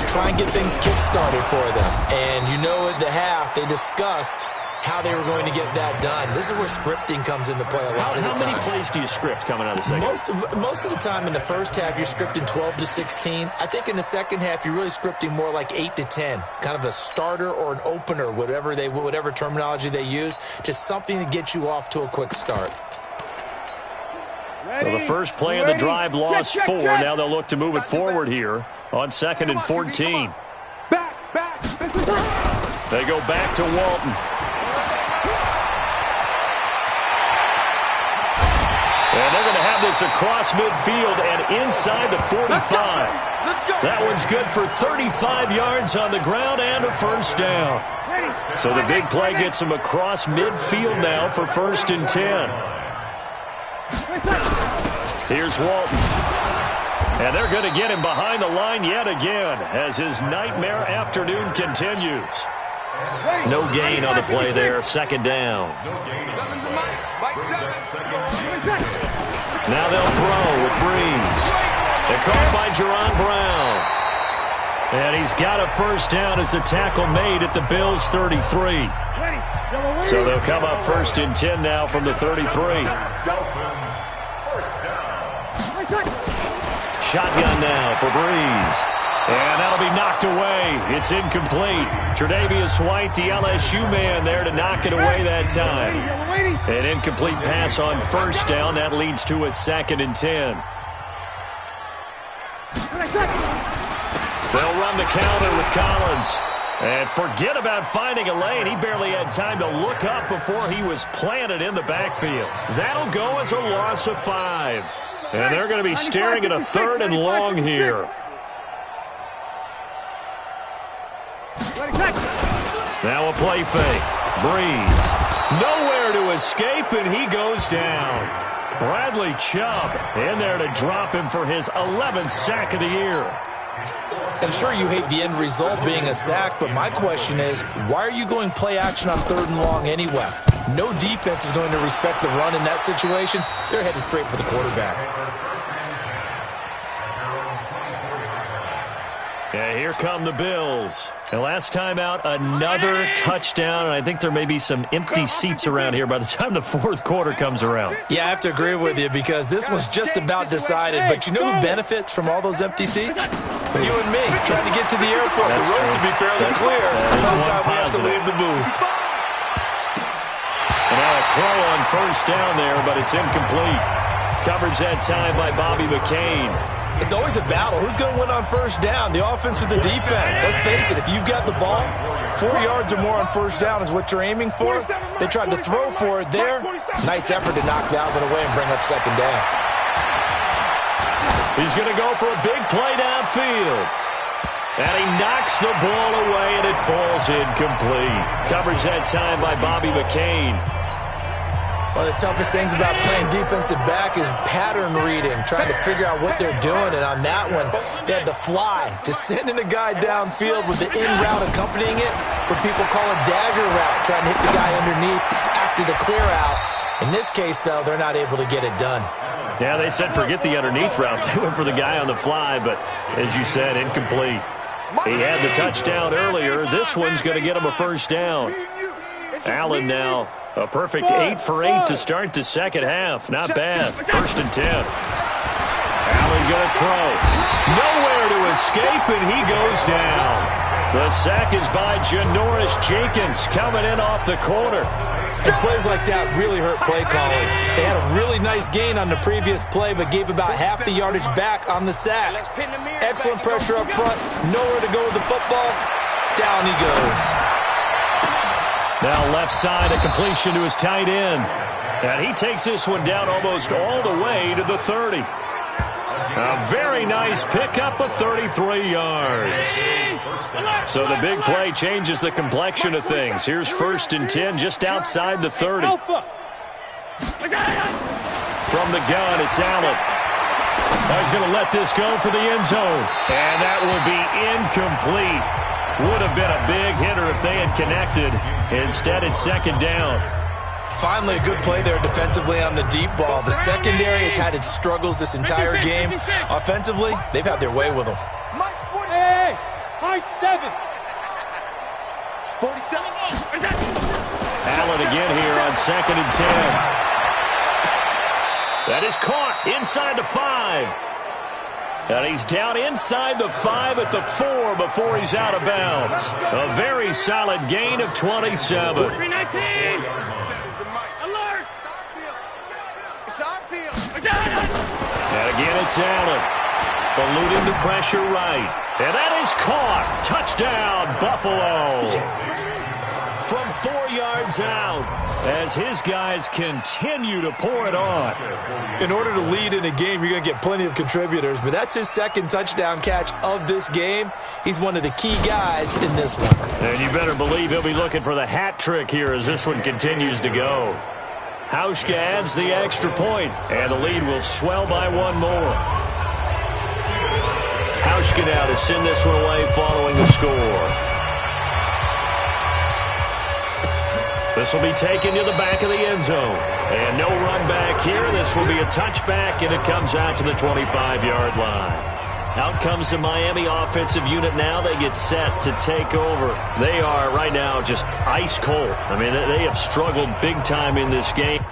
Try and get things kick-started for them. And you know at the half, they discussed how they were going to get that done. This is where scripting comes into play a lot of the time. How many plays do you script coming out of the second? Most of the time in the first half, you're scripting 12 to 16. I think in the second half, you're really scripting more like 8 to 10. Kind of a starter or an opener, whatever terminology they use. Just something to get you off to a quick start. Well, the first play of the drive lost 4. Now they'll look to move it forward here on 2nd and 14. Back. They go back to Walton. And they're going to have this across midfield and inside the 45. That one's good for 35 yards on the ground and a first down. So the big play gets them across midfield now for 1st and 10. Here's Walton. And they're going to get him behind the line yet again as his nightmare afternoon continues. No gain on the play there. 2nd down. Now they'll throw with Breeze. They're caught by Jerron Brown. And he's got a first down as the tackle made at the Bills' 33. So they'll come up 1st and 10 now from the 33. Shotgun now for Breeze. And that'll be knocked away. It's incomplete. Tre'Davious White, the LSU man, there to knock it away that time. An incomplete pass on first down. That leads to a 2nd and 10. They'll run the counter with Collins. And forget about finding a lane. He barely had time to look up before he was planted in the backfield. That'll go as a loss of 5. And they're going to be staring at a 3rd and long here. Now a play fake. Breeze. Nowhere to escape, and he goes down. Bradley Chubb in there to drop him for his 11th sack of the year. And sure, you hate the end result being a sack, but my question is, why are you going play action on 3rd and long anyway? No defense is going to respect the run in that situation. They're headed straight for the quarterback. Yeah, here come the Bills. And last time out, another touchdown, and I think there may be some empty seats around here by the time the 4th quarter comes around. Yeah, I have to agree with you because this one's just about decided. But you know who benefits from all those empty seats? You and me, trying to get to the airport. The road to be fairly clear. By the time we have to leave the booth. And now a throw on first down there, but it's incomplete. Coverage that time by Bobby McCain. It's always a battle. Who's going to win on first down, the offense or the defense? Let's face it, if you've got the ball, 4 yards or more on first down is what you're aiming for. They tried to throw for it there. Nice effort to knock that one away and bring up 2nd down. He's going to go for a big play downfield. And he knocks the ball away, and it falls incomplete. Coverage that time by Bobby McCain. One of the toughest things about playing defensive back is pattern reading, trying to figure out what they're doing. And on that one, they had the fly, just sending a guy downfield with the in route accompanying it, what people call a dagger route, trying to hit the guy underneath after the clear out. In this case, though, they're not able to get it done. Yeah, they said forget the underneath route. They went for the guy on the fly, but as you said, incomplete. He had the touchdown earlier. This one's going to get him a first down. Allen now. A perfect 8 for 8 to start the second half. Not bad. 1st and 10. Allen going to throw. Nowhere to escape, and he goes down. The sack is by Janoris Jenkins coming in off the corner. And plays like that really hurt play calling. They had a really nice gain on the previous play, but gave about half the yardage back on the sack. Excellent pressure up front. Nowhere to go with the football. Down he goes. Now left side, a completion to his tight end. And he takes this one down almost all the way to the 30. A very nice pickup of 33 yards. So the big play changes the complexion of things. Here's 1st and 10 just outside the 30. From the gun, it's Allen. He's going to let this go for the end zone. And that will be incomplete. Would have been a big hitter if they had connected. Instead, it's 2nd down. Finally, a good play there defensively on the deep ball. The secondary has had its struggles this entire game. Offensively, they've had their way with them. Hey, high 7. 47. Allen again here on 2nd and 10. That is caught inside the 5. And he's down inside the 5 at the 4 before he's out of bounds. A very solid gain of 27. 319. Alert. And again, it's Allen. Eluding the pressure right. And that is caught. Touchdown, Buffalo. From 4 yards out as his guys continue to pour it on. In order to lead in a game, you're going to get plenty of contributors, but that's his 2nd touchdown catch of this game. He's one of the key guys in this one. And you better believe he'll be looking for the hat trick here as this one continues to go. Hauschka adds the extra point, and the lead will swell by 1 more. Hauschka now to send this one away following the score. This will be taken to the back of the end zone. And no run back here. This will be a touchback, and it comes out to the 25-yard line. Out comes the Miami offensive unit now. They get set to take over. They are right now just ice cold. I mean, they have struggled big time in this game.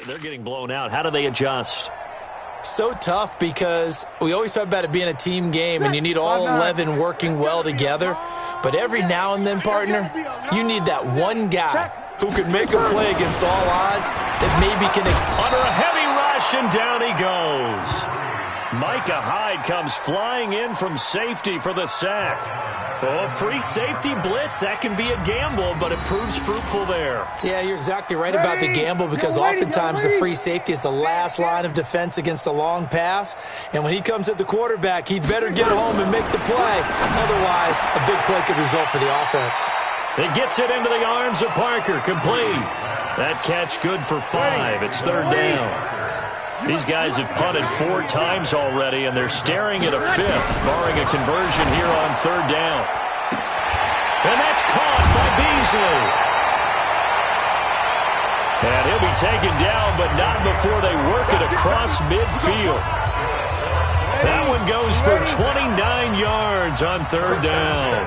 They're getting blown out. How do they adjust? So tough because we always talk about it being a team game and you need all 11 working well together. But every now and then, partner, you need that one guy who can make a play against all odds that maybe can... Under a heavy rush, and down he goes. Micah Hyde comes flying in from safety for the sack. Oh, free safety blitz, that can be a gamble, but it proves fruitful there. Yeah, you're exactly right about the gamble because oftentimes the free safety is the last line of defense against a long pass. And when he comes at the quarterback, he'd better get home and make the play. Otherwise, a big play could result for the offense. It gets it into the arms of Parker, complete. That catch good for 5. It's third down. These guys have punted 4 times already, and they're staring at a 5th, barring a conversion here on third down. And that's caught by Beasley. And he'll be taken down, but not before they work it across midfield. That one goes for 29 yards on third down.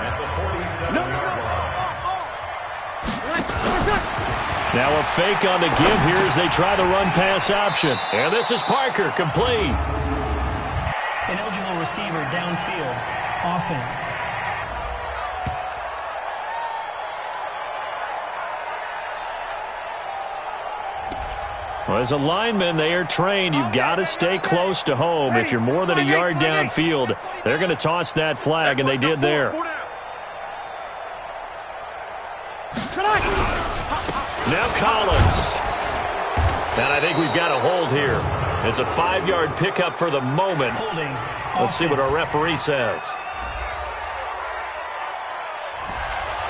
Now a fake on the give here as they try the run-pass option. And this is Parker, complete. An eligible receiver downfield. Offense. Well, as a lineman, they are trained. You've got to stay close to home. If you're more than a yard downfield, they're going to toss that flag, and they did there. Now Collins. And I think we've got a hold here. It's a 5-yard pickup for the moment. Holding. Let's see what our referee says.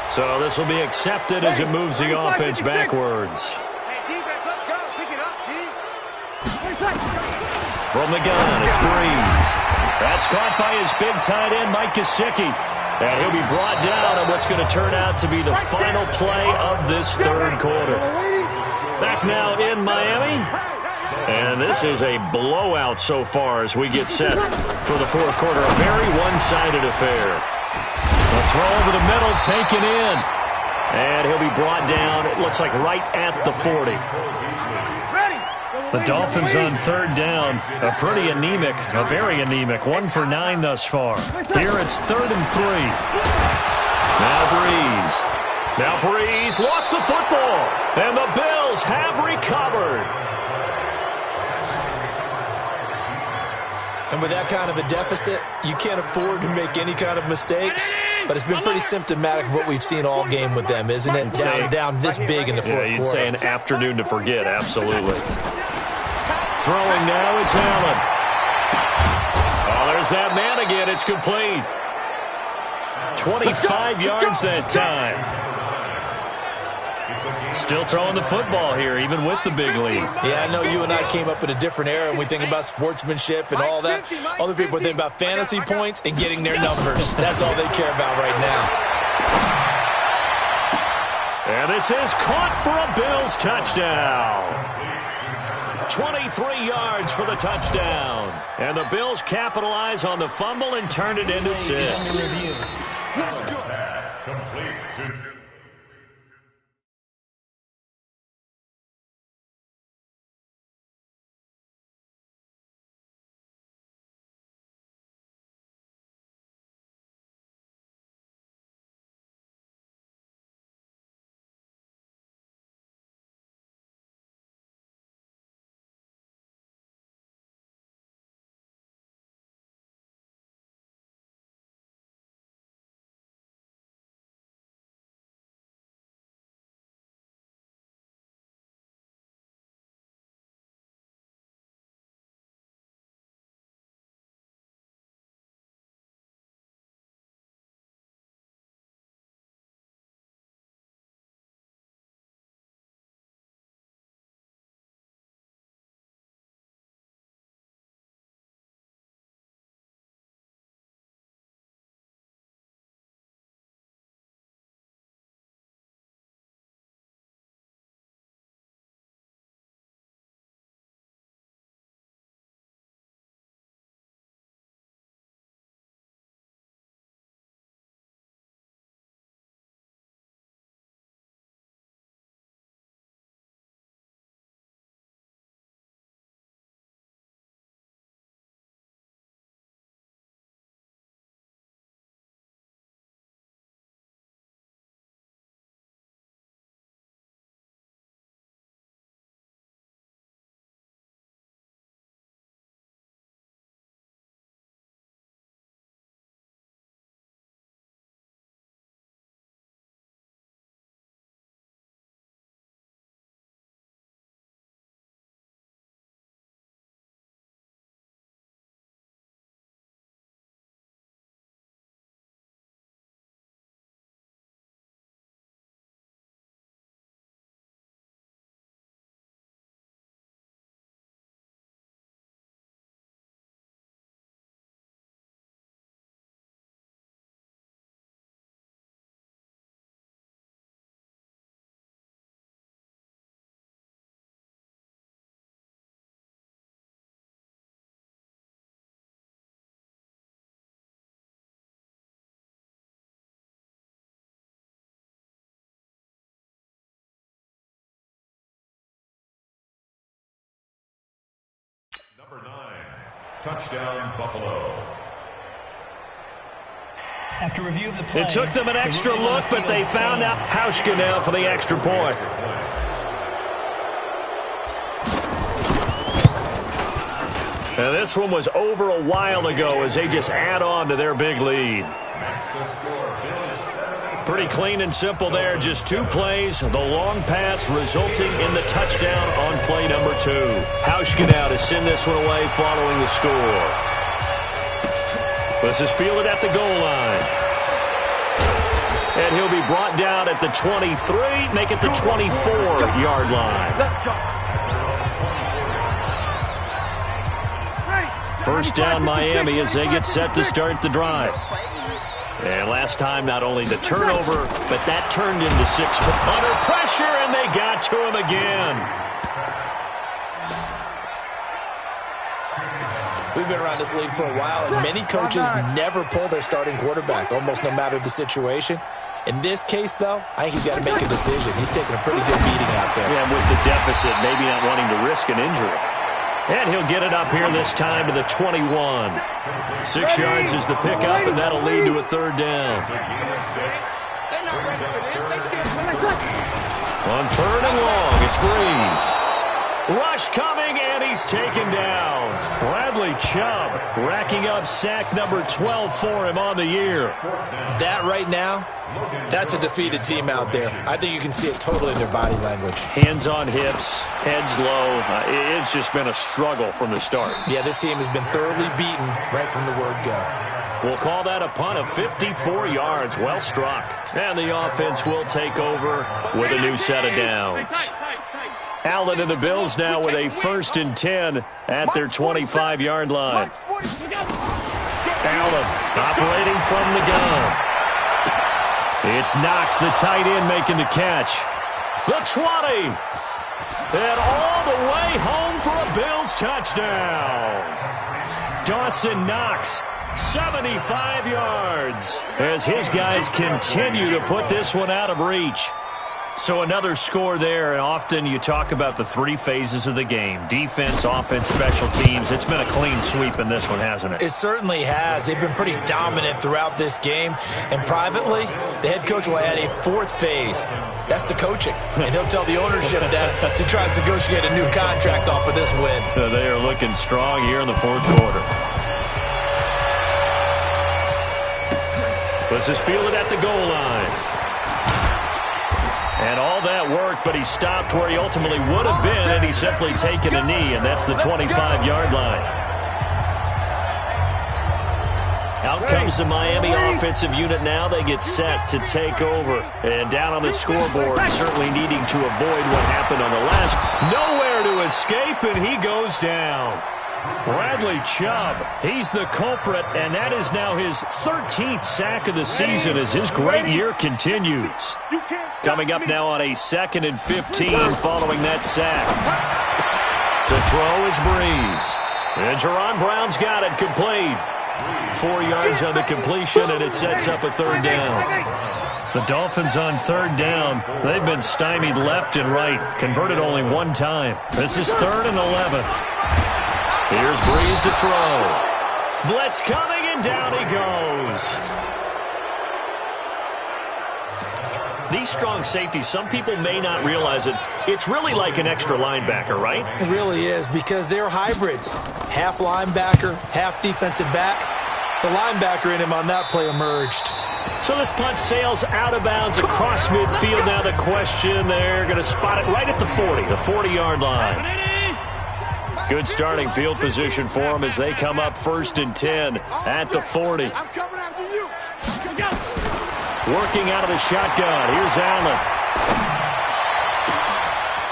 So this will be accepted as it moves the offense backwards. From the gun, it's Breeze. That's caught by his big tight end, Mike Gesicki. And he'll be brought down on what's going to turn out to be the final play of this third quarter. Back now in Miami. And this is a blowout so far as we get set for the fourth quarter. A very one-sided affair. A throw over the middle, taken in. And he'll be brought down, it looks like right at the 40. The Dolphins on third down, a pretty anemic, a very anemic, 1 for 9 thus far. Here it's 3rd and 3. Now Breeze lost the football, and the Bills have recovered. And with that kind of a deficit, you can't afford to make any kind of mistakes. But it's been pretty symptomatic of what we've seen all game with them, isn't it? Down this big in the fourth quarter. You'd say an afternoon to forget, absolutely. Throwing now is Allen. Oh, there's that man again. It's complete. 25 yards that time. Still throwing the football here, even with the big lead. Yeah, I know you and I came up in a different era, and we think about sportsmanship and all that. Other people think about fantasy points and getting their numbers. That's all they care about right now. And this is caught for a Bills touchdown. 23 yards for the touchdown. And the Bills capitalize on the fumble and turn it into 6. Touchdown, Buffalo. After review of the play, it took them an extra look, but they found out Hauschka now for the extra point. And this one was over a while ago as they just add on to their big lead. Pretty clean and simple there. Just 2 plays. The long pass resulting in the touchdown on play number 2. Hauschka now to send this one away following the score. This is fielded at the goal line. And he'll be brought down at the 23, make it the 24-yard line. First down Miami as they get set to start the drive. And last time, not only the turnover, but that turned into 6 under pressure, and they got to him again. We've been around this league for a while, and many coaches never pull their starting quarterback, almost no matter the situation. In this case, though, I think he's got to make a decision. He's taking a pretty good beating out there. Yeah, with the deficit, maybe not wanting to risk an injury. And he'll get it up here this time to the 21. 6 yards is the pickup, and that'll lead to a 3rd down. On 3rd and long, it's Breeze. Rush coming, and he's taken down. Bradley Chubb racking up sack number 12 for him on the year. That right now, that's a defeated team out there. I think you can see it totally in their body language. Hands on hips, heads low. It's just been a struggle from the start. Yeah, this team has been thoroughly beaten right from the word go. We'll call that a punt of 54 yards. Well struck. And the offense will take over with a new set of downs. Allen and the Bills now with a 1st and 10 at their 25-yard line. Allen operating from the gun. It's Knox, the tight end, making the catch. The 20. And all the way home for a Bills touchdown. Dawson Knox, 75 yards, as his guys continue to put this one out of reach. So another score there, and often you talk about the 3 phases of the game. Defense, offense, special teams. It's been a clean sweep in this one, hasn't it? It certainly has. They've been pretty dominant throughout this game. And privately, the head coach will add a 4th phase. That's the coaching. And he'll tell the ownership that as he tries to negotiate a new contract off of this win. They are looking strong here in the 4th quarter. This is fielded at the goal line. And all that worked, but he stopped where he ultimately would have been, and he's simply taken a knee, and that's the 25-yard line. Out comes the Miami offensive unit now. They get set to take over. And down on the scoreboard, certainly needing to avoid what happened on the last. Nowhere to escape, and he goes down. Bradley Chubb, he's the culprit, and that is now his 13th sack of the season as his great year continues. Coming up now on a 2nd and 15 following that sack. To throw is Breeze. And Jerron Brown's got it complete. 4 yards on the completion, and it sets up a 3rd down. The Dolphins on 3rd down. They've been stymied left and right. Converted only 1 time. This is 3rd and 11. Here's Breeze to throw. Blitz coming, and down he goes. These strong safeties, some people may not realize it. It's really like an extra linebacker, right? It really is, because they're hybrids. Half linebacker, half defensive back. The linebacker in him on that play emerged. So this punt sails out of bounds across midfield. Now the question, they're going to spot it right at the 40, the 40-yard line. Good starting field position for them as they come up 1st and 10 at the 40. I'm coming after you. Working out of the shotgun. Here's Allen.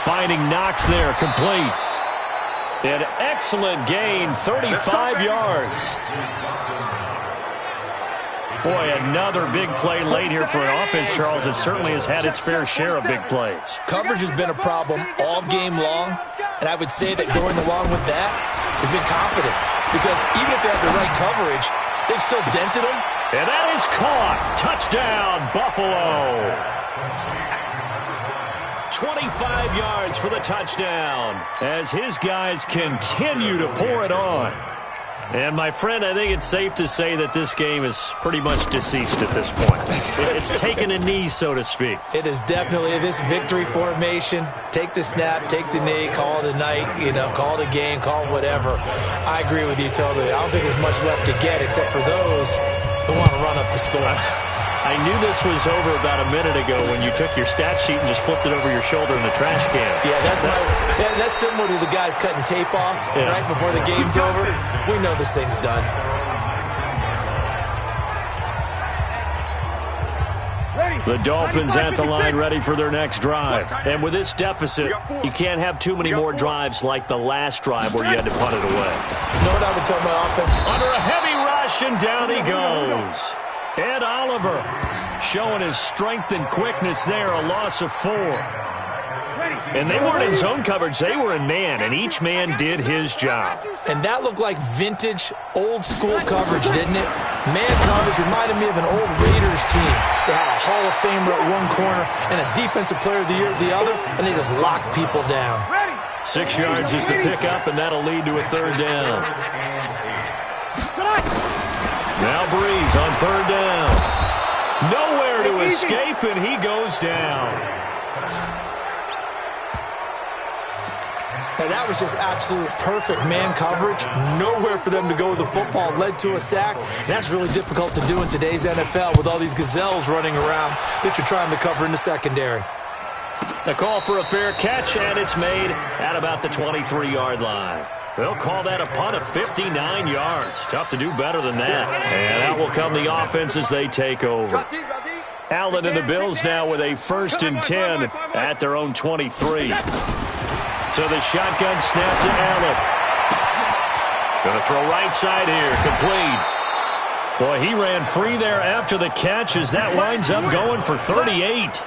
Finding Knox there, complete. An excellent gain, 35 yards. Boy, another big play late here for an offense, Charles, that certainly has had its fair share of big plays. Coverage has been a problem all game long, and I would say that going along with that has been confidence. Because even if they have the right coverage, they've still dented them. And that is caught. Touchdown, Buffalo. 25 yards for the touchdown as his guys continue to pour it on. And, my friend, I think it's safe to say that this game is pretty much deceased at this point. It's taken a knee, so to speak. It is definitely this victory formation. Take the snap, take the knee, call it a night, call it a game, call it whatever. I agree with you totally. I don't think there's much left to get except for those who want to run up the score. I knew this was over about a minute ago when you took your stat sheet and just flipped it over your shoulder in the trash can. Yeah, that's similar to the guys cutting tape off right before the game's over. We know this thing's done. The Dolphins at the line ready for their next drive. And with this deficit, you can't have too many more drives like the last drive where you had to punt it away. You know what I would tell my offense? Under a heavy rush, and down he goes. Ed Oliver showing his strength and quickness there, a loss of 4. And they weren't in zone coverage, they were in man, and each man did his job. And that looked like vintage, old-school coverage, didn't it? Man coverage reminded me of an old Raiders team. They had a Hall of Famer at one corner and a Defensive Player of the Year at the other, and they just locked people down. 6 yards is the pickup, and that'll lead to a 3rd down. Now Breeze on 3rd down. Nowhere to escape, and he goes down. Now that was just absolute perfect man coverage. Nowhere for them to go with the football. Led to a sack. That's really difficult to do in today's NFL with all these gazelles running around that you're trying to cover in the secondary. The call for a fair catch, and it's made at about the 23-yard line. They'll call that a punt of 59 yards. Tough to do better than that. And out will come the offense as they take over. Allen and the Bills now with a 1st and 10 at their own 23. So the shotgun snap to Allen. Going to throw right side here. Complete. Boy, he ran free there after the catch as that winds up going for 38.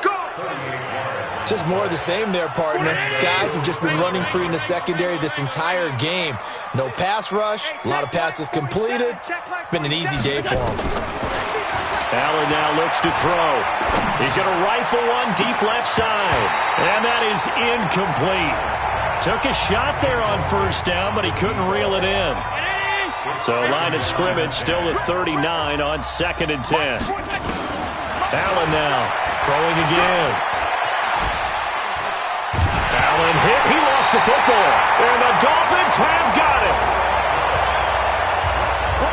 Just more of the same there, partner. Guys have just been running free in the secondary this entire game. No pass rush, a lot of passes completed. Been an easy day for him. Allen now looks to throw. He's going to rifle one deep left side. And that is incomplete. Took a shot there on 1st down, but he couldn't reel it in. So line of scrimmage still at 39 on 2nd and 10. Allen now throwing again. Allen hit. He lost the football. And the Dolphins have got it.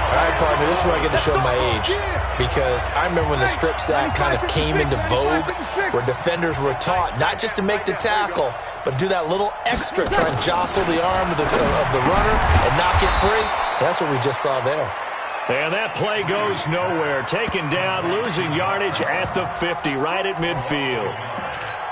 All right, partner, this is where I get to show my age. Because I remember when the strip sack kind of came into vogue, where defenders were taught not just to make the tackle, but do that little extra, try and jostle the arm of the runner and knock it free. That's what we just saw there. And that play goes nowhere. Taken down, losing yardage at the 50, right at midfield.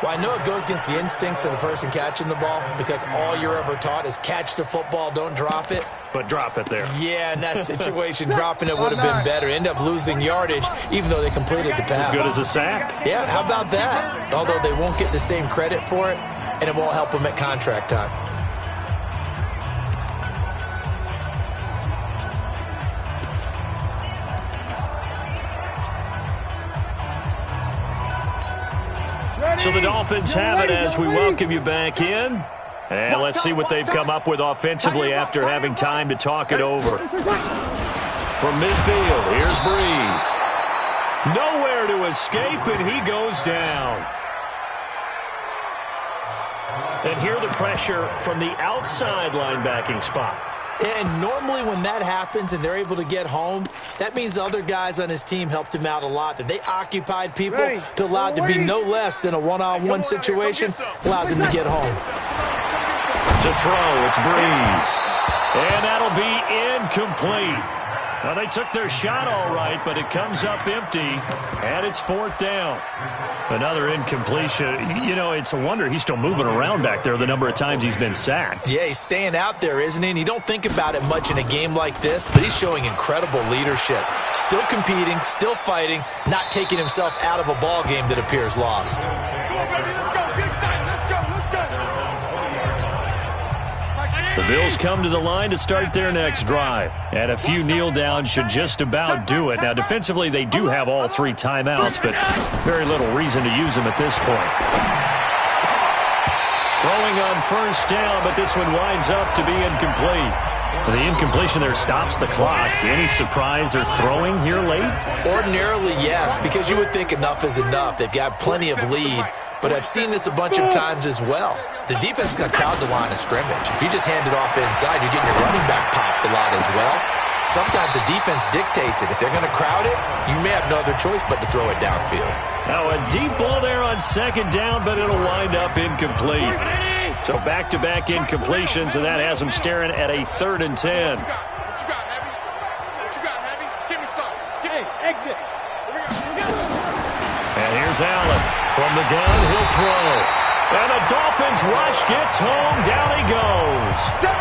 Well, I know it goes against the instincts of the person catching the ball because all you're ever taught is catch the football, don't drop it. But drop it there. Yeah, in that situation, dropping it would have been better. End up losing yardage, even though they completed the pass. As good as a sack. Yeah, how about that? Although they won't get the same credit for it, and it won't help them at contract time. So the Dolphins have it as we welcome you back in. And let's see what they've come up with offensively after having time to talk it over. From midfield, here's Breeze. Nowhere to escape, and he goes down. And here the pressure from the outside linebacking spot. And normally when that happens and they're able to get home, that means the other guys on his team helped him out a lot. That they occupied people to allow it to be no less than a one-on-one situation, allows him to get home. To throw, it's Breeze. And that'll be incomplete. Well, they took their shot all right, but it comes up empty, and it's 4th down. Another incompletion. You know, it's a wonder he's still moving around back there the number of times he's been sacked. Yeah, he's staying out there, isn't he? And you don't think about it much in a game like this, but he's showing incredible leadership. Still competing, still fighting, not taking himself out of a ball game that appears lost. The Bills come to the line to start their next drive. And a few kneel downs should just about do it. Now, defensively, they do have all 3 timeouts, but very little reason to use them at this point. Throwing on 1st down, but this one winds up to be incomplete. The incompletion there stops the clock. Any surprise they're throwing here late? Ordinarily, yes, because you would think enough is enough. They've got plenty of lead, but I've seen this a bunch of times as well. The defense is going to crowd the line of scrimmage. If you just hand it off inside, you're getting your running back popped a lot as well. Sometimes the defense dictates it. If they're going to crowd it, you may have no other choice but to throw it downfield. Now a deep ball there on second down, but it'll wind up incomplete. So back-to-back incompletions, and that has them staring at a 3rd and 10. What you got, Heavy? What you got, Heavy? Give me some. Hey, exit. And here's Allen. From the gun, he'll throw. And the Dolphins rush gets home. Down he goes.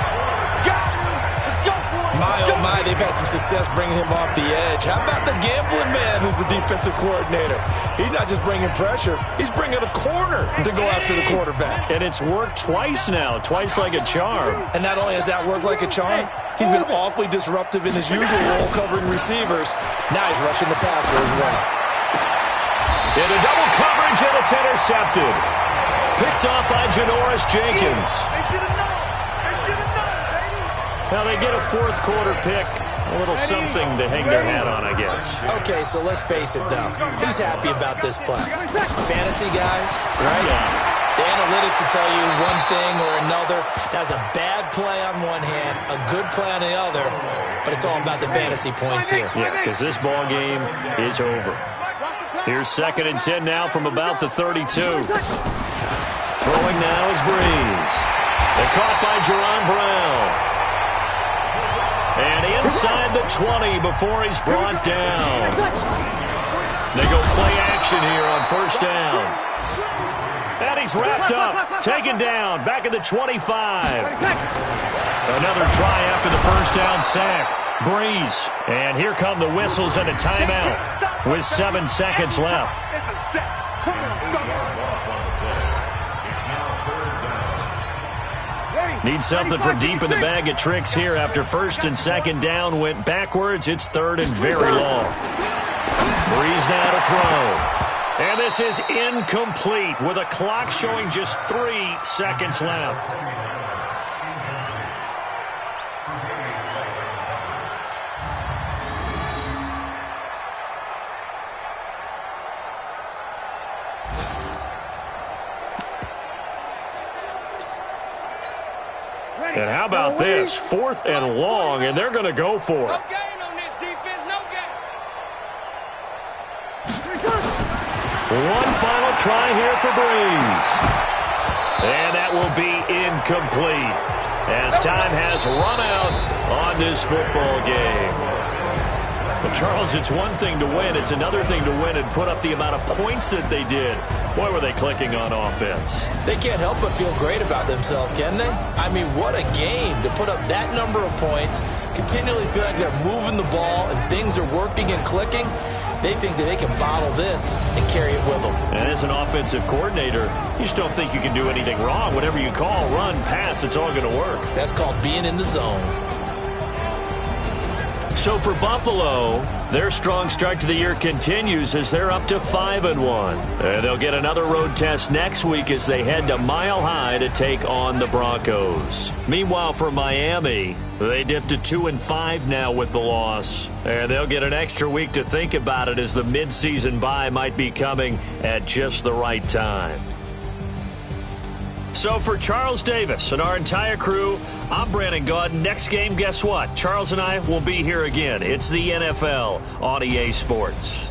My, oh my, they've had some success bringing him off the edge. How about the gambling man who's the defensive coordinator? He's not just bringing pressure. He's bringing a corner to go after the quarterback. And it's worked twice now, twice like a charm. And not only has that worked like a charm, he's been awfully disruptive in his usual role covering receivers. Now he's rushing the passer as well. Into double coverage, and it's intercepted. Picked off by Janoris Jenkins. They should have known. They should have known, baby. Now they get a 4th quarter pick. A little something to hang their hat on, I guess. Okay, so let's face it, though. Who's happy about this play? Fantasy guys, right? Yeah. The analytics will tell you one thing or another. That's a bad play on one hand, a good play on the other, but it's all about the fantasy points here. Yeah, because this ball game is over. Here's 2nd and 10 now from about the 32. Throwing now is Breeze. And caught by Jerron Brown. And inside the 20 before he's brought down. They go play action here on 1st down. And he's wrapped up, taken down, back at the 25. Another try after the 1st down sack. Breeze. And here come the whistles and a timeout with 7 seconds left. Need something from deep in the bag of tricks here after 1st and 2nd down went backwards. It's 3rd and very long. Breeze now to throw. And this is incomplete with a clock showing just 3 seconds left. And how about this? 4th and long, and they're going to go for it. No gain on this defense, no gain. One final try here for Breeze. And that will be incomplete as time has run out on this football game. But Charles, it's one thing to win. It's another thing to win and put up the amount of points that they did. Boy, were they clicking on offense. They can't help but feel great about themselves, can they? I mean, what a game to put up that number of points, continually feel like they're moving the ball and things are working and clicking. They think that they can bottle this and carry it with them. And as an offensive coordinator, you just don't think you can do anything wrong. Whatever you call, run, pass, it's all going to work. That's called being in the zone. So for Buffalo, their strong start to the year continues as they're up to 5-1. And they'll get another road test next week as they head to Mile High to take on the Broncos. Meanwhile, for Miami, they dipped to 2-5 now with the loss. And they'll get an extra week to think about it as the midseason bye might be coming at just the right time. So for Charles Davis and our entire crew, I'm Brandon Gaudin. Next game, guess what? Charles and I will be here again. It's the NFL on EA Sports.